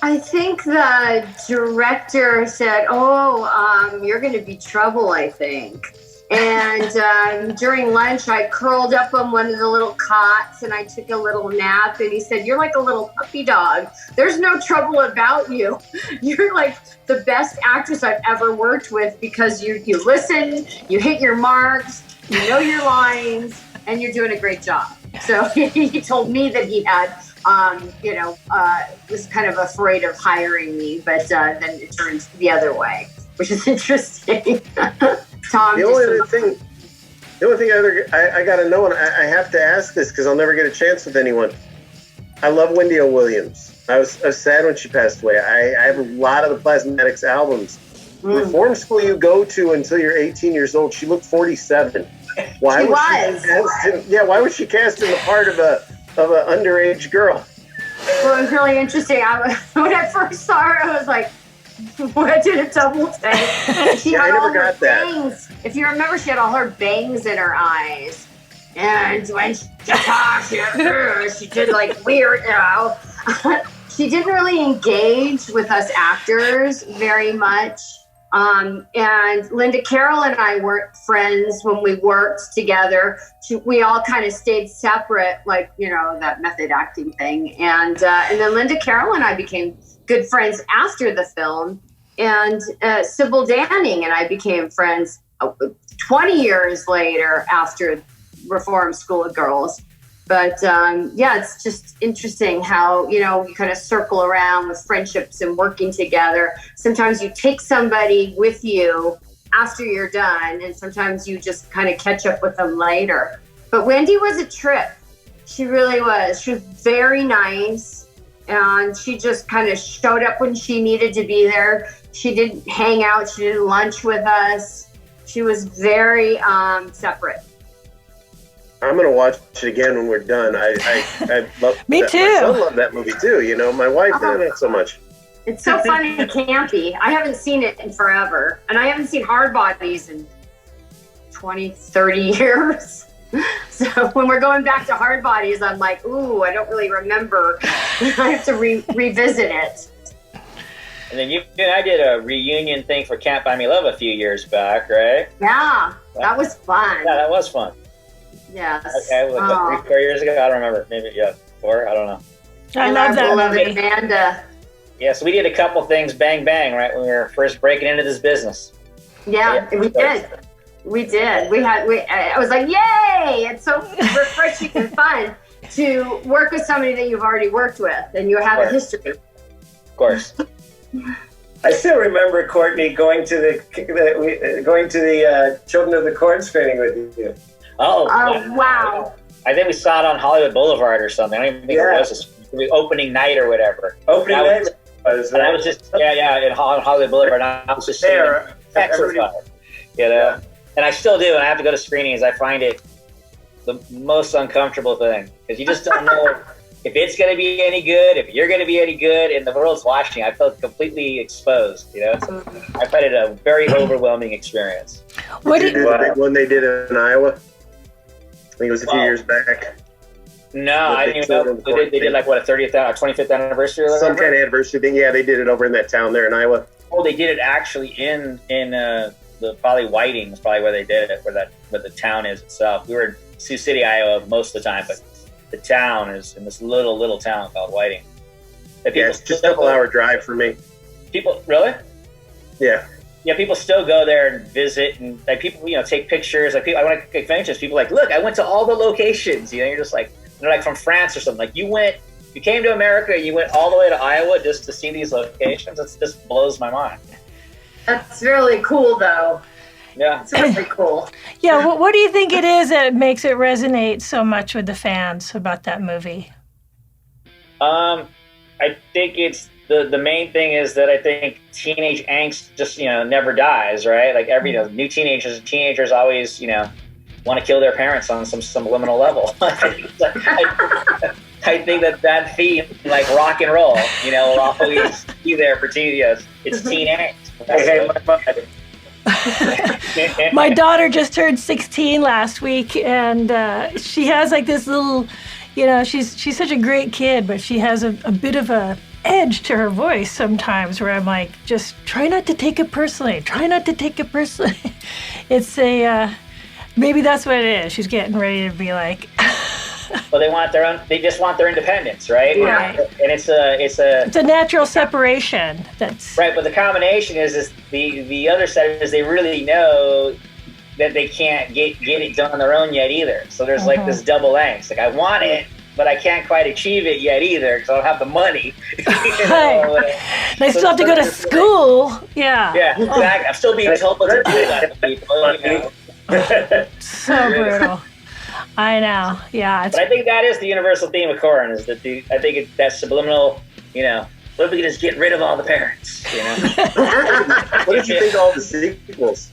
I think the director said, you're going to be trouble, I think. And during lunch, I curled up on one of the little cots and I took a little nap. And he said, you're like a little puppy dog. There's no trouble about you. You're like the best actress I've ever worked with because you listen, you hit your marks, you know your lines, and you're doing a great job. So he told me that he had was kind of afraid of hiring me, but then it turned the other way, which is interesting. Tom, the only thing I got to know, and I have to ask this because I'll never get a chance with anyone. I love Wendy O. Williams. I was sad when she passed away. I have a lot of the Plasmatics albums. Reform school you go to until you're 18 years old. She looked 47. Why was she cast in the part of an underage girl? Well, it was really interesting. When I first saw her, I was like, I did a double take. She had all her bangs. If you remember, she had all her bangs in her eyes. And when she talked, she did like weird, she didn't really engage with us actors very much. And Linda Carroll and I weren't friends when we worked together. We all kind of stayed separate, like, that method acting thing. And then Linda Carroll and I became good friends after the film. And Sybil Danning and I became friends 20 years later after Reform School of Girls. But it's just interesting how, you kind of circle around with friendships and working together. Sometimes you take somebody with you after you're done, and sometimes you just kind of catch up with them later. But Wendy was a trip. She really was. She was very nice, and she just kind of showed up when she needed to be there. She didn't hang out. She didn't lunch with us. She was very separate. I'm gonna watch it again when we're done. I love Me that. too. My son loved that movie too. My wife not so much. It's so funny and campy. I haven't seen it in forever, and I haven't seen Hardbodies in 20, 30 years. So when we're going back to Hardbodies, I'm like, ooh, I don't really remember. I have to revisit it. And then you and I did a reunion thing for Can't Buy Me Love a few years back, right? Yeah, that was fun. Yeah, that was fun. Yes. Okay, 3-4 years ago? I don't remember. Maybe, 4? I don't know. I love that movie. Amanda. Yeah, so we did a couple things bang, right, when we were first breaking into this business. Yeah, we did. We did. I was like, yay! It's so refreshing and fun to work with somebody that you've already worked with and you have a history. Of course. I still remember Courtney going to the Children of the Corn screening with you. Oh, wow. I think we saw it on Hollywood Boulevard or something. I don't even think it was the opening night or whatever. Opening night was, and I was just, on Hollywood Boulevard. And I was just there, petrified, Yeah. And I still do, and I have to go to screenings. I find it the most uncomfortable thing because you just don't know if it's going to be any good, if you're going to be any good, and the world's watching. I felt completely exposed, So I find it a very overwhelming experience. Did you do the big one they did in Iowa? I think it was a few years back. No, I didn't even know. They did like, what, a 30th or 25th anniversary? Or some kind of anniversary thing. Yeah, they did it over in that town there in Iowa. Oh, they did it actually in the probably Whiting was probably where they did it, where the town is itself. We were in Sioux City, Iowa most of the time, but the town is in this little town called Whiting. Yeah, it's just a couple-hour drive for me. People, really? Yeah. Yeah, people still go there and visit, and like people, take pictures. Like people, I want to take pictures. People are like, look, I went to all the locations. You're just like, they're like from France or something. Like you came to America, and you went all the way to Iowa just to see these locations. That just blows my mind. That's really cool, though. Yeah, it's really cool. Yeah, what do you think it is that makes it resonate so much with the fans about that movie? I think it's the main thing is that I think teenage angst just never dies, right? Like every new teenagers always want to kill their parents on some subliminal level. I think that theme, like rock and roll, will always be there for teenagers. It's teen angst. My daughter just turned 16 last week, and she has like this little, she's such a great kid, but she has a bit of a edge to her voice sometimes where I'm like, just try not to take it personally. It's maybe that's what it is. She's getting ready to be like. Well, they just want their independence, right? Right. And it's a natural separation. That's right. But the combination is the other side is they really know that they can't get it done on their own yet either. So there's like this double angst. Like I want it, but I can't quite achieve it yet either because I don't have the money. They still have to go to school. Yeah. Yeah, exactly. I'm still being told to do that to people. So brutal. I know. Yeah. But I think that is the universal theme of Korn is that I think that subliminal, what if we can just get rid of all the parents, What did you think of all the sequels?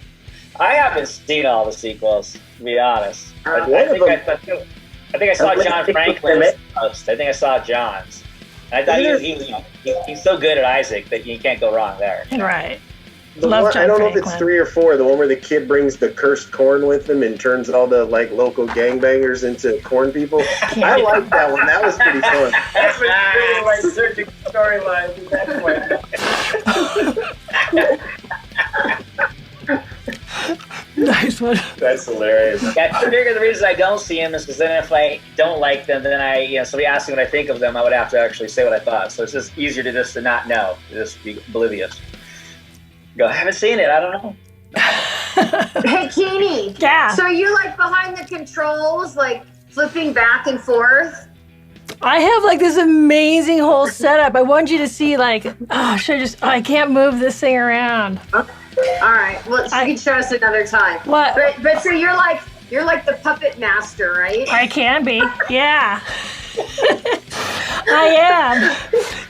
I haven't seen all the sequels, to be honest. I think I saw John Franklin's post. I think I saw John's. And I thought he's so good at Isaac that you can't go wrong there. Right. Love John I don't know if it's 3 or 4. The one where the kid brings the cursed corn with him and turns all the local gangbangers into corn people. I like that one. That was pretty fun. That's really like searching storylines at that point. Nice one. That's hilarious. Yeah, I figure the reason I don't see him is because then if I don't like them, then somebody asks me what I think of them, I would have to actually say what I thought. So it's just easier to not know, to just be oblivious. Go, I haven't seen it. I don't know. Hey, Keeney. Yeah. So you behind the controls, flipping back and forth? I have this amazing whole setup. I want you to see I can't move this thing around. Okay. All right. Well, you can show us another time. What? But so you're like the puppet master, right? I can be. Yeah. I am.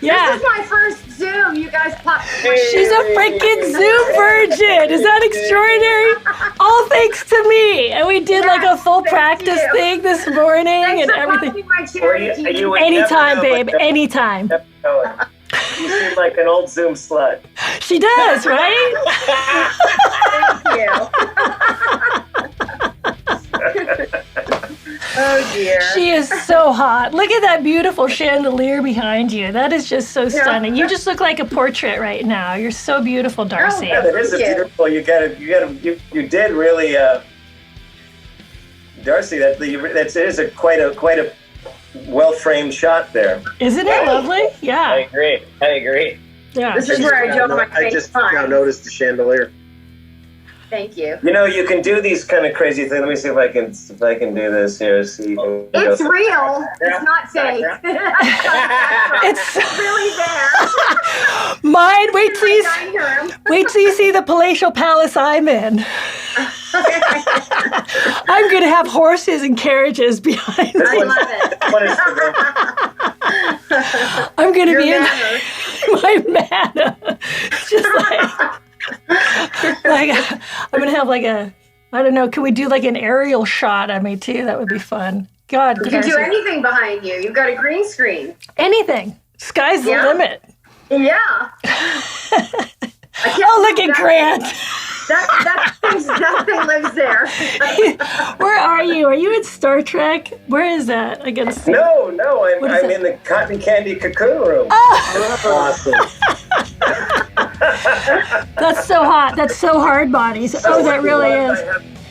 Yeah. This is my first Zoom. You guys popped. She's a freaking Zoom virgin. Is that extraordinary? All thanks to me. And we did a full practice thing this morning and everything. Anytime, babe. Anytime. You seem like an old Zoom slut. She does, right? Thank you. Oh dear. She is so hot. Look at that beautiful chandelier behind you. That is just so stunning. You just look like a portrait right now. You're so beautiful, Darcy. Yeah, that is beautiful. You did really, Darcy. That is quite a well-framed shot there. Isn't it lovely? Yeah. I agree. Yeah. This is where I draw my I just now noticed the chandelier. Thank you. You can do these kind of crazy things. Let me see if I can do this here. See, it's real. It's not fake. It's really there. Mine. Wait till you see the palatial palace I'm in. I'm gonna have horses and carriages behind me. I love it. I'm gonna be in my manna. Just I'm gonna have I don't know, can we do an aerial shot on me too? That would be fun. God, you can do anything behind you. You've got a green screen. Anything. Sky's the limit. Yeah. Look at Grant. That thing lives there. Where are you? Are you in Star Trek? Where is that? I gotta see. No, I'm in the cotton candy cocoon room. Oh. Awesome. That's so hot. That's so Hardbodies. Oh, that really is.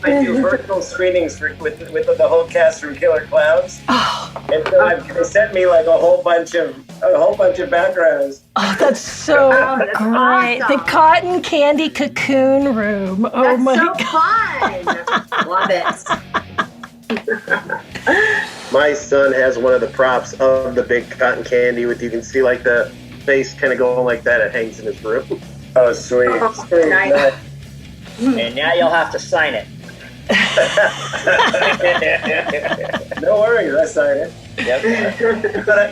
I do virtual screenings with the whole cast from Killer Clowns, and so they sent me like a whole bunch of backgrounds. Oh, that's so that's great. awesome. The cotton candy cocoon room. Oh That's my so God. fun. Love it. My son has one of the props of the big cotton candy with, you can see like the face kind of going like that. It hangs in his room. Oh, sweet. Sweet. Nice. And now you'll have to sign it. No worries, I signed it. Yep. But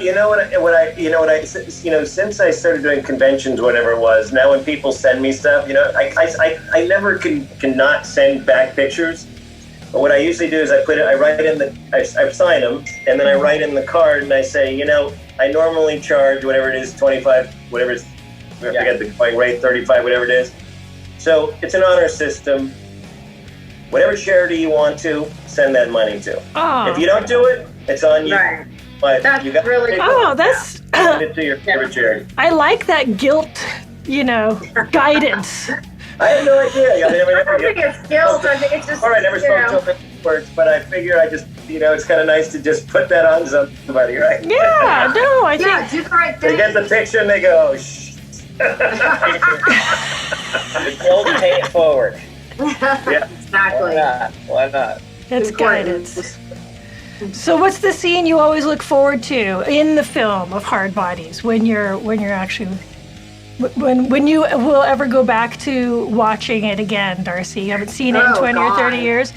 since I started doing conventions, whatever it was, now when people send me stuff, I never cannot send back pictures. But what I usually do is I sign them, and then I write in the card, and I say, I normally charge whatever it is, 25, whatever it is, I forget the going rate, 35, whatever it is. So it's an honor system. Whatever charity you want to, send that money to. Oh. If you don't do it, it's on you. Right. But That's you got really cool. Oh, that's. send it to your favorite charity. I like that guilt, guidance. I have no idea. I don't think it's guilt. I think it's just. All right, never spoke to them words, but I figure I just, it's kind of nice to just put that on somebody, right? Yeah, no, I think. Yeah, do the right They thing. get the picture and they go, oh, shh. The guilt, pay it forward. Yeah. Exactly. Why not? That's Important. guidance. So, what's the scene you always look forward to in the film of Hardbodies when you're actually when you will ever go back to watching it again, Darcy? You haven't seen it in 20 or 30 years.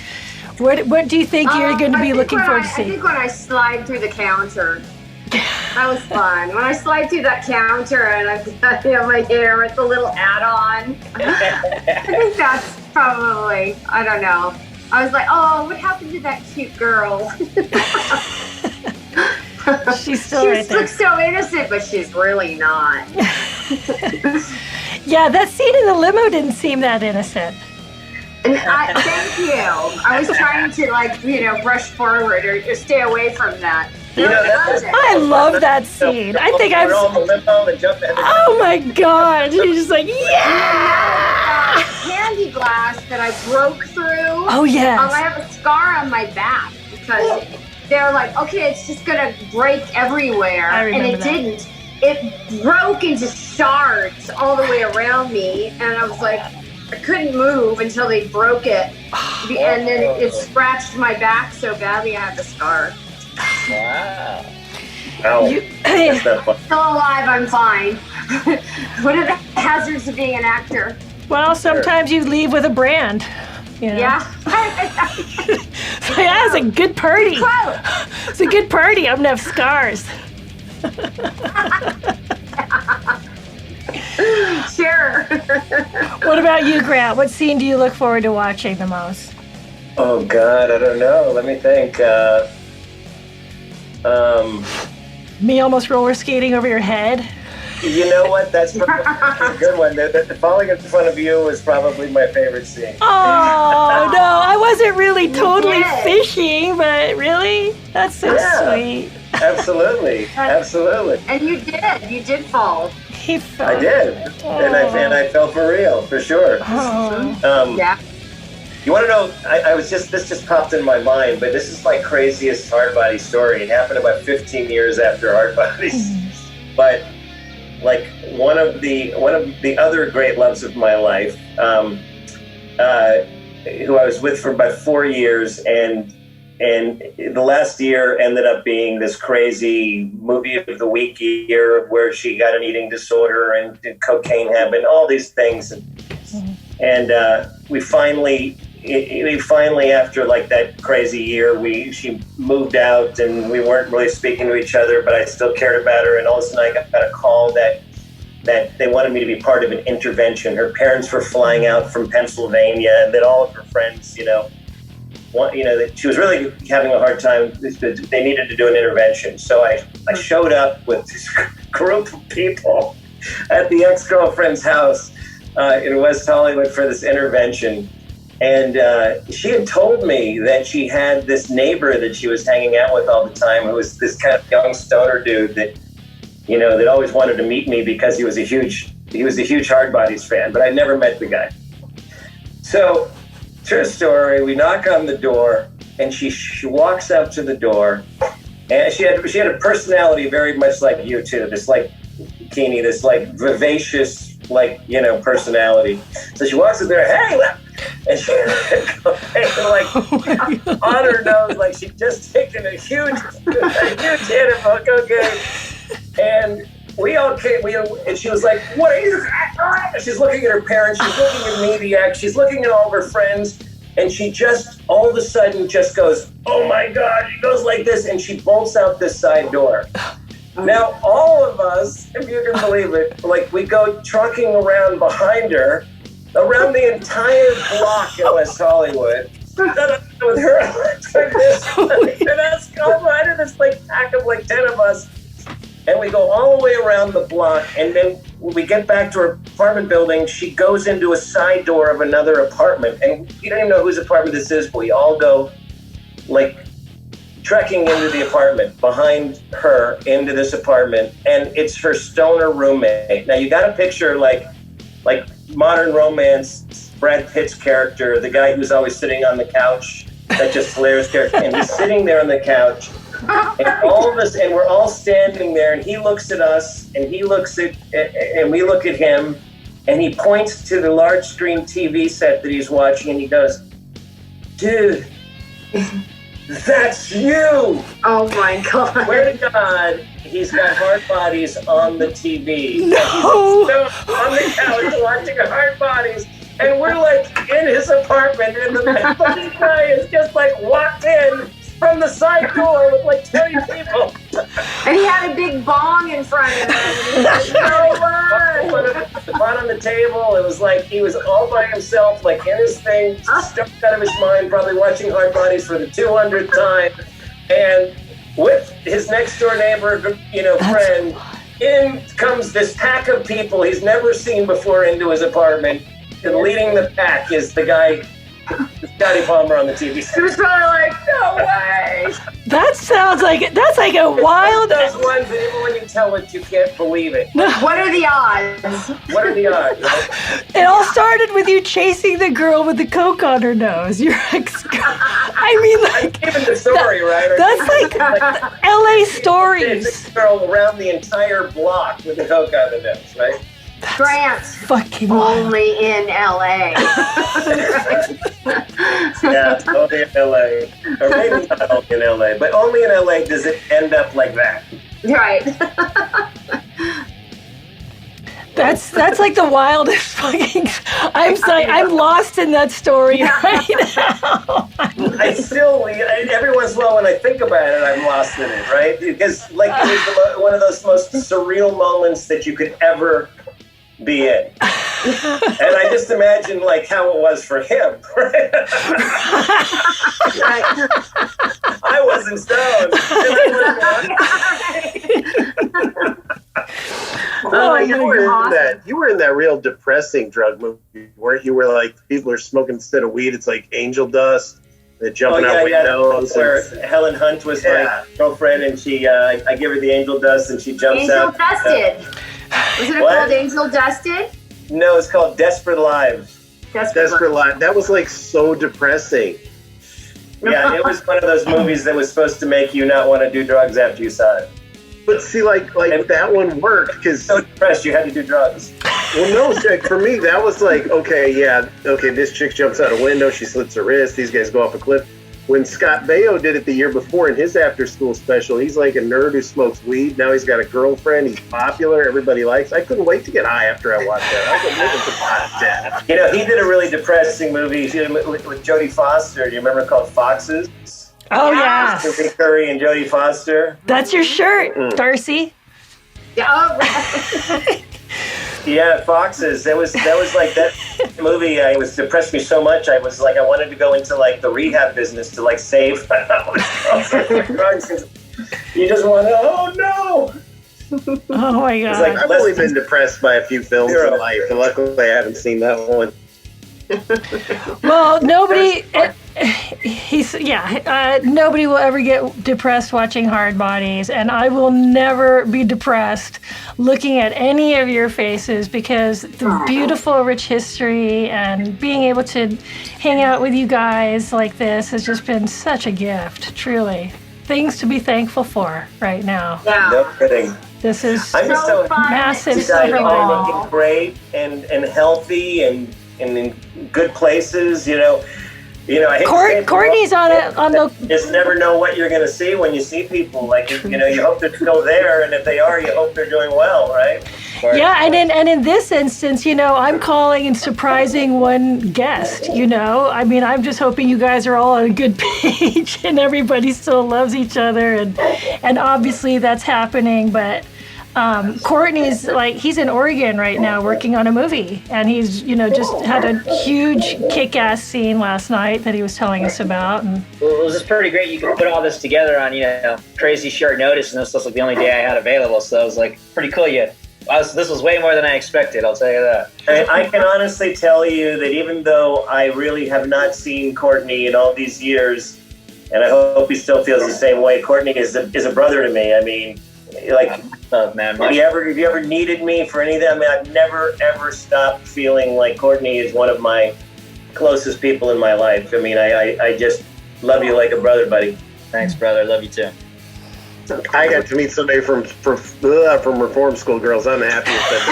What do you think you're going to be looking forward to I seeing? think when I slide through the counter. That was fun. When I slide through that counter and I've got my hair with the little add-on. I think that's probably, I don't know. I was like, oh, what happened to that cute girl? She's still She right there. looks so innocent, but she's really not. Yeah, that scene in the limo didn't seem that innocent. And thank you. I was trying to brush forward or stay away from that. I love that scene. I think We're all in the limo and jump in. Oh my God! You're just like, yeah! Candy glass that I broke through. Oh yes. I have a scar on my back because they're like, okay, it's just gonna break everywhere, I remember and it that. didn't. It broke into shards all the way around me, and I was like, I couldn't move until they broke it, and then it scratched my back so badly I have the scar. Wow. Ow. That's not fun. Still alive, I'm fine. What are the hazards of being an actor? Well, sometimes you leave with a brand. Yeah. So yeah, it's a good party. Quote. It's a good party. I'm gonna have scars. Sure. What about you, Grant? What scene do you look forward to watching the most? Oh, God, I don't know. Let me think. Me almost roller skating over your head. You know what? That's probably a good one. The falling in front of you was probably my favorite scene. Oh no, I wasn't really totally did. fishing, but really, that's so Yeah. sweet. Absolutely, absolutely. And you did fall. He fell. I did, and I fell for real, for sure. Oh. Yeah. You want to know? This just popped in my mind, but this is my craziest Hardbody story. It happened about 15 years after Hardbodies, but like one of the other great loves of my life, who I was with for about 4 years, and the last year ended up being this crazy movie of the week year where she got an eating disorder and cocaine habit, all these things, and we finally after like that crazy year, she moved out and we weren't really speaking to each other, but I still cared about her. And all of a sudden I got a call that they wanted me to be part of an intervention. Her parents were flying out from Pennsylvania, and that all of her friends, that she was really having a hard time. They needed to do an intervention. So I showed up with this group of people at the ex-girlfriend's house in West Hollywood for this intervention. And she had told me that she had this neighbor that she was hanging out with all the time, who was this kind of young stoner dude that always wanted to meet me because he was a huge he was a huge Hardbodies fan, but I never met the guy. So, true story, we knock on the door, and she walks up to the door, and she had a personality very much like you too, this like Keenie, this like vivacious, like, you know, personality. So she walks in there, hey, and she like on her nose, like she'd just taken a huge hit of cocaine, and we all came. And she was like, "What are you?" She's looking at her parents. She's looking at me, the ex. She's looking at all of her friends, and she just all of a sudden just goes, "Oh my God!" She goes like this, and she bolts out this side door. Now, all of us, if you can believe it, like we go trucking around behind her, around the entire block in West Hollywood, with her like this, and us go behind her, this like pack of like 10 of us, and we go all the way around the block, and then when we get back to her apartment building, she goes into a side door of another apartment, and we don't even know whose apartment this is, but we all go like trekking into the apartment behind her into this apartment, and it's her stoner roommate. Now you got to picture like modern romance, Brad Pitt's character, the guy who's always sitting on the couch, that just hilarious character, and he's sitting there on the couch, and all of us, and we're all standing there, and he looks at us, and he looks at, and we look at him, and he points to the large screen TV set that he's watching, and he goes, "Dude, that's you!" Oh my God. Swear to God, he's got Hardbodies on the TV. No. He's on the couch watching Hardbodies, and we're like in his apartment, and the this guy is just like walked in from the side door with like 20 people. And he had a big bong in front of him. One on the table. It was like he was all by himself, like in his thing, stuck out of his mind, probably watching Hardbodies for the 200th time. And with his next door neighbor, you know, friend, in comes this pack of people he's never seen before into his apartment. And leading the pack is the guy, Scotty Palmer on the TV. He was probably like, "No way." That sounds like that's like a wild. Those ones that even when you tell it, you can't believe it. What are the odds? What are the odds? Right? It all started with you chasing the girl with the coke on her nose. Your ex. I mean, like Even the story, right? that's like L.A. stories. This girl around the entire block with the coke on the nose, right? France. Fucking wild. Only in LA. Yeah, only in LA. Or maybe not only in LA, but only in LA does it end up like that. Right. That's like the wildest fucking. I'm lost in that story right now. I still, every once in a while when I think about it, I'm lost in it, right? Because like it was one of those most surreal moments that you could ever be in. And I just imagine like how it was for him. Right? I wasn't stoned. You were in that real depressing drug movie where you were like, people are smoking instead of weed. It's like angel dust. They're jumping out windows. Where Helen Hunt was my girlfriend, and she, I give her the angel dust, and she jumps Angel out. Dusted. Wasn't it called Angel Dusted? No, it's called Desperate Lives. Desperate Lives. That was like so depressing. Yeah, it was one of those movies that was supposed to make you not want to do drugs after you saw it. But see, like that one worked because so depressed you had to do drugs. Well, no, for me that was like, okay, this chick jumps out a window, she slits her wrist, these guys go off a cliff. When Scott Baio did it the year before in his after-school special, he's like a nerd who smokes weed. Now he's got a girlfriend. He's popular. Everybody likes. I couldn't wait to get high after I watched that. I could live with the pot of death. You know, he did a really depressing movie with Jodie Foster. Do you remember called Foxes? Oh yeah. Stephen Curry and Jodie Foster. That's your shirt, Darcy. Oh, right. Yeah, Foxes. That was like that movie. It was depressed me so much. I was like, I wanted to go into like the rehab business to like save drugs. You just want to. Oh no. Oh my god. Like, I've only been depressed by a few films in life, and luckily I haven't seen that one. Well, nobody. nobody will ever get depressed watching Hardbodies, and I will never be depressed looking at any of your faces, because the beautiful, rich history and being able to hang out with you guys like this has just been such a gift, truly. Things to be thankful for right now. Yeah. No kidding. This is I'm just so massive you guys silver are lining. looking great and healthy and in good places. I hate to say it, Courtney's on the. you just never know what you're going to see when you see people. Like, you hope they're still there, and if they are, you hope they're doing well, right? Yeah, and in this instance, I'm calling and surprising one guest. I mean, I'm just hoping you guys are all on a good page and everybody still loves each other, and obviously that's happening. But Courtney's he's in Oregon right now working on a movie, and he's just had a huge kick-ass scene last night that he was telling us about. And Well, it was just pretty great. You could put all this together on crazy short notice, and this was the only day I had available, so it was pretty cool. This was way more than I expected, I'll tell you that. I can honestly tell you that even though I really have not seen Courtney in all these years, and I hope he still feels the same way, Courtney is a brother to me. I mean, man, if you ever needed me for anything, I mean, I've never ever stopped feeling like Courtney is one of my closest people in my life. I mean, I just love you like a brother, buddy. Thanks, brother. Love you too. I got to meet somebody from Reform School Girls. I'm happy with that.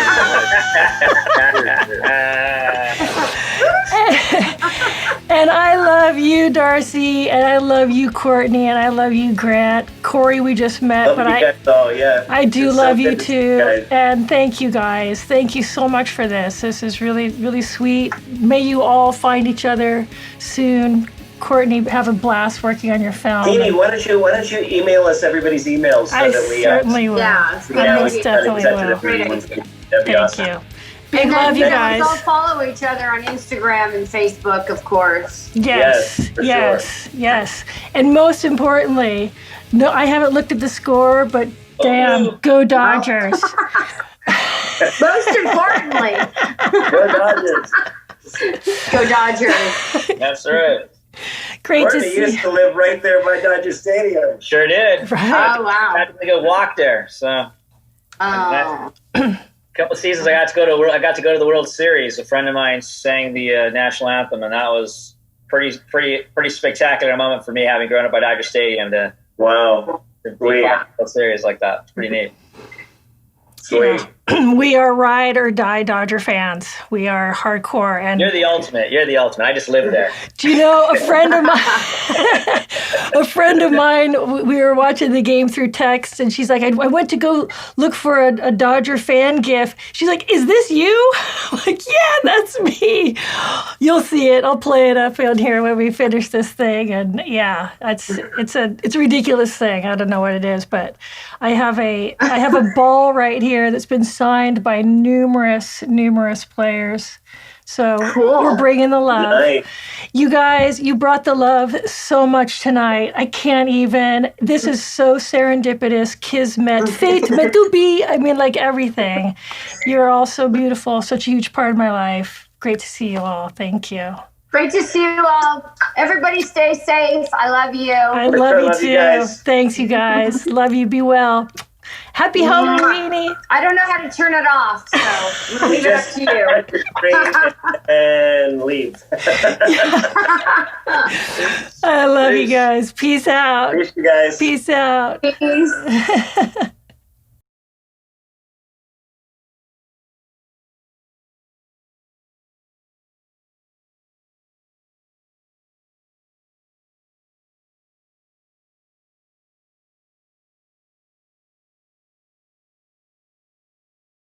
And I love you, Darcy, and I love you, Courtney, and I love you, Grant. Corey, we just met, but I do love you too. And thank you guys. Thank you so much for this. This is really, really sweet. May you all find each other soon. Courtney, have a blast working on your film. Teeny, why don't you email us everybody's emails so I that we certainly will. Yeah, I most definitely will. That'd be Thank awesome. you. Big And love, you then guys. let's all follow each other on Instagram and Facebook, of course. Yes, for Yes. And most importantly, no, I haven't looked at the score, but damn, go Dodgers. Most importantly, Go Dodgers. go Dodgers. That's right. Great to Courtney see used to live right there by Dodger Stadium. Sure did. Right. Oh, wow. I had to go walk there. So Oh. a couple of seasons I got to go to the World Series. A friend of mine sang the national anthem, and that was pretty spectacular moment for me, having grown up by Dodger Stadium to Wow. be World Series like that. It's pretty neat. Sweet. We are ride or die Dodger fans. We are hardcore. And You're the ultimate. I just live there. do you know a friend of mine, we were watching the game through text, and she's like, I went to go look for a Dodger fan gif. She's like, is this you? I'm like, yeah, that's me. You'll see it. I'll play it up on here when we finish this thing. And yeah, it's a ridiculous thing. I don't know what it is, but I have a ball right here that's been signed by numerous players. So Cool. We're bringing the love. Nice. You guys, you brought the love so much tonight. I can't even. This is so serendipitous, kismet, fate, metubi. I mean, like everything. You're all so beautiful, such a huge part of my life. Great to see you all. Thank you. Great to see you all. Everybody stay safe. I love you. I love you Love you too. guys. Thanks, you guys. Love you. Be well. Happy Halloween. I don't know how to turn it off, so I'm going to leave it up to you. And leave. I love you guys. Peace out. Peace, you guys. Peace out. Peace.